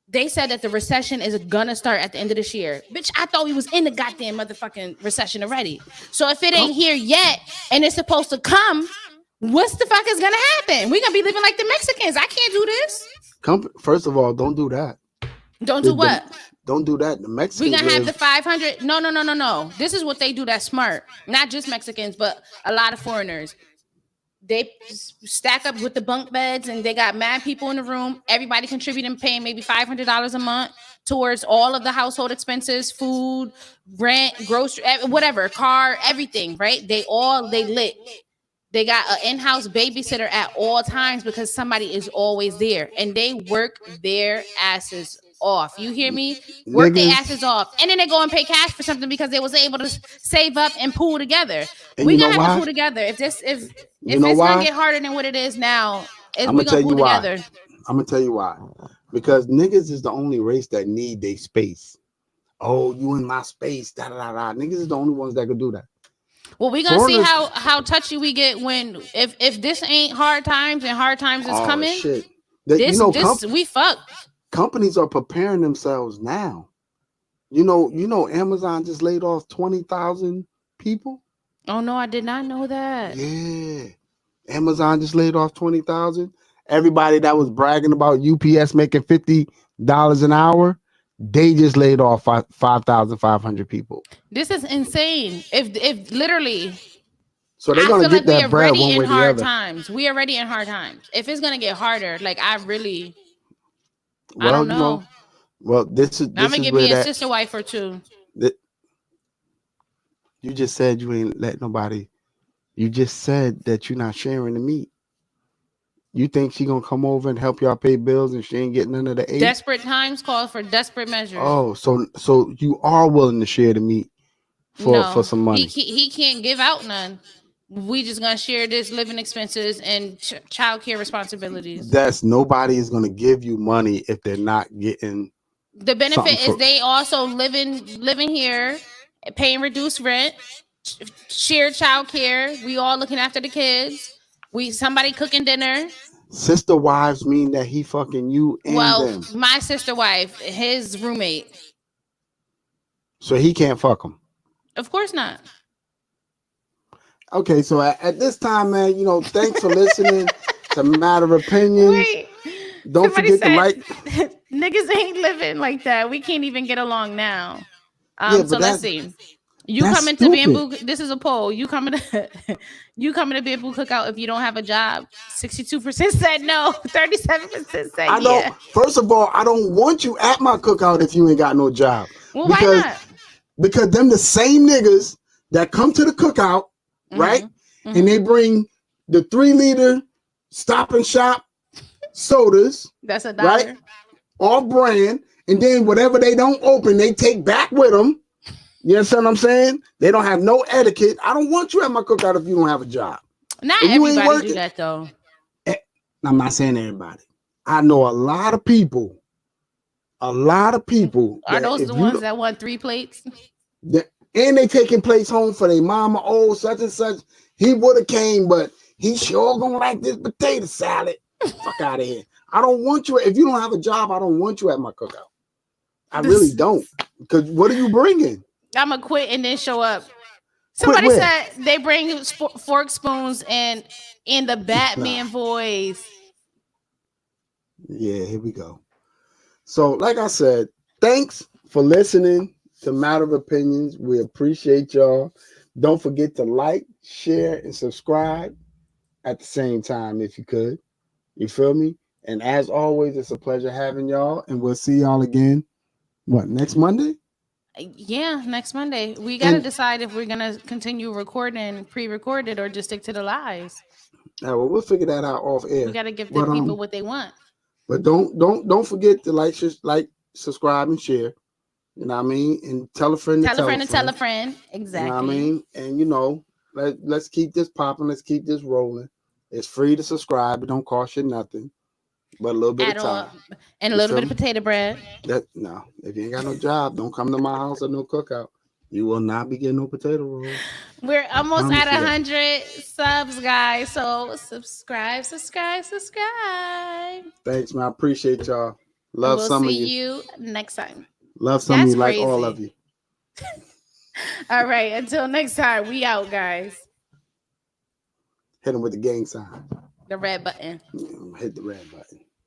they said that the recession is gonna start at the end of this year. Bitch, I thought we was in the goddamn motherfucking recession already. So if it ain't here yet and it's supposed to come, what's the fuck is gonna happen? We gonna be living like the Mexicans. I can't do this.
First of all, don't do that.
Don't do what?
Don't do that. The Mexicans.
We gonna have the 500. No. This is what they do that's smart. Not just Mexicans, but a lot of foreigners. They stack up with the bunk beds and they got mad people in the room. Everybody contributing, paying maybe $500 a month towards all of the household expenses, food, rent, grocery, whatever, car, everything, right? They lit. They got an in-house babysitter at all times because somebody is always there and they work their asses off. You hear me? Work their asses off. And then they go and pay cash for something because they was able to save up and pool together. We gotta have to pool together. If it's gonna get harder than what it is now, we're gonna pool together.
I'm gonna tell you why. Because niggas is the only race that need their space. Oh, you in my space. Da da da. Niggas is the only ones that could do that.
Well, we're gonna see how touchy we get when if this ain't hard times and hard times is coming.
Shit.
We fucked.
Companies are preparing themselves now. You know, Amazon just laid off 20,000 people.
Oh no, I did not know that.
Yeah, Amazon just laid off 20,000. Everybody that was bragging about UPS making $50 an hour, they just laid off 5,500 people.
This is insane. If literally,
so they're gonna get that bread one way or the other.
Times. We are already in hard times. If it's gonna get harder, like I don't know.
Well, this is.
I'm gonna give me a sister wife or two.
You just said you ain't let nobody. You just said that you're not sharing the meat. You think she gonna come over and help y'all pay bills and she ain't getting none of the aid?
Desperate times call for desperate measures.
Oh, so you are willing to share the meat for some money?
He can't give out none. We just gonna share this living expenses and child care responsibilities.
Nobody is gonna give you money if they're not getting.
The benefit is they also living here, paying reduced rent, shared child care. We all looking after the kids. Somebody cooking dinner.
Sister wives mean that he fucking you and them.
My sister wife, his roommate.
So he can't fuck him.
Of course not.
Okay, so at this time, man, thanks for listening to Matter Opinions.
Wait,
don't forget to like.
Niggas ain't living like that. We can't even get along now. So let's see. You coming to Bamboo? This is a poll. You coming to Bamboo Cookout if you don't have a job? 62% said no. 37% said yeah.
First of all, I don't want you at my cookout if you ain't got no job.
Well, why not?
Because them the same niggas that come to the cookout, right? Mm-hmm. And they bring the 3-liter Stop and Shop sodas.
That's $1.
Right? All brand. And then whatever they don't open, they take back with them. You understand what I'm saying? They don't have no etiquette. I don't want you at my cookout if you don't have a job.
Not everybody do that though.
I'm not saying everybody. I know a lot of people.
Are
That
those
if
the
you
ones that want 3 plates?
and they taking plates home for their mama. Oh, such and such. He would have came, but he sure gonna like this potato salad. Fuck out of here. I don't want you. If you don't have a job, I don't want you at my cookout. I really don't. Because what are you bringing?
I'm gonna quit and then show up.
Quit
Somebody
where?
said they bring fork spoons and in the Batman voice.
Yeah, here we go. So, like I said, thanks for listening to Matter of Opinions. We appreciate y'all. Don't forget to like, share, and subscribe at the same time if you could. You feel me? And as always, it's a pleasure having y'all. And we'll see y'all again. What, next Monday?
Yeah, next Monday. We gotta
And-
decide if we're gonna continue recording pre-recorded or just stick to the lives.
Well, we'll figure that out off air.
We gotta give the people what they want.
But don't forget to like, subscribe, and share. You know what I mean? And tell a friend to
Tell a friend and tell a friend. Exactly.
You know what I mean? And let's keep this popping. Let's keep this rolling. It's free to subscribe. It don't cost you nothing, but a little bit
At
of
all.
time.
And a little bit of potato bread.
No, if you ain't got no job, don't come to my house or no cookout. You will not be getting no potato rolls.
We're almost
promise
at
you that.
100 subs, guys. So subscribe.
Thanks, man. I appreciate y'all.
And
Love
we'll
some of
see
you.
you next time.
Love some of
That's
you, like all
crazy.
of you.
All right. Until next time, we out, guys.
Hit them with the gang sign.
The red button.
Hit the red button.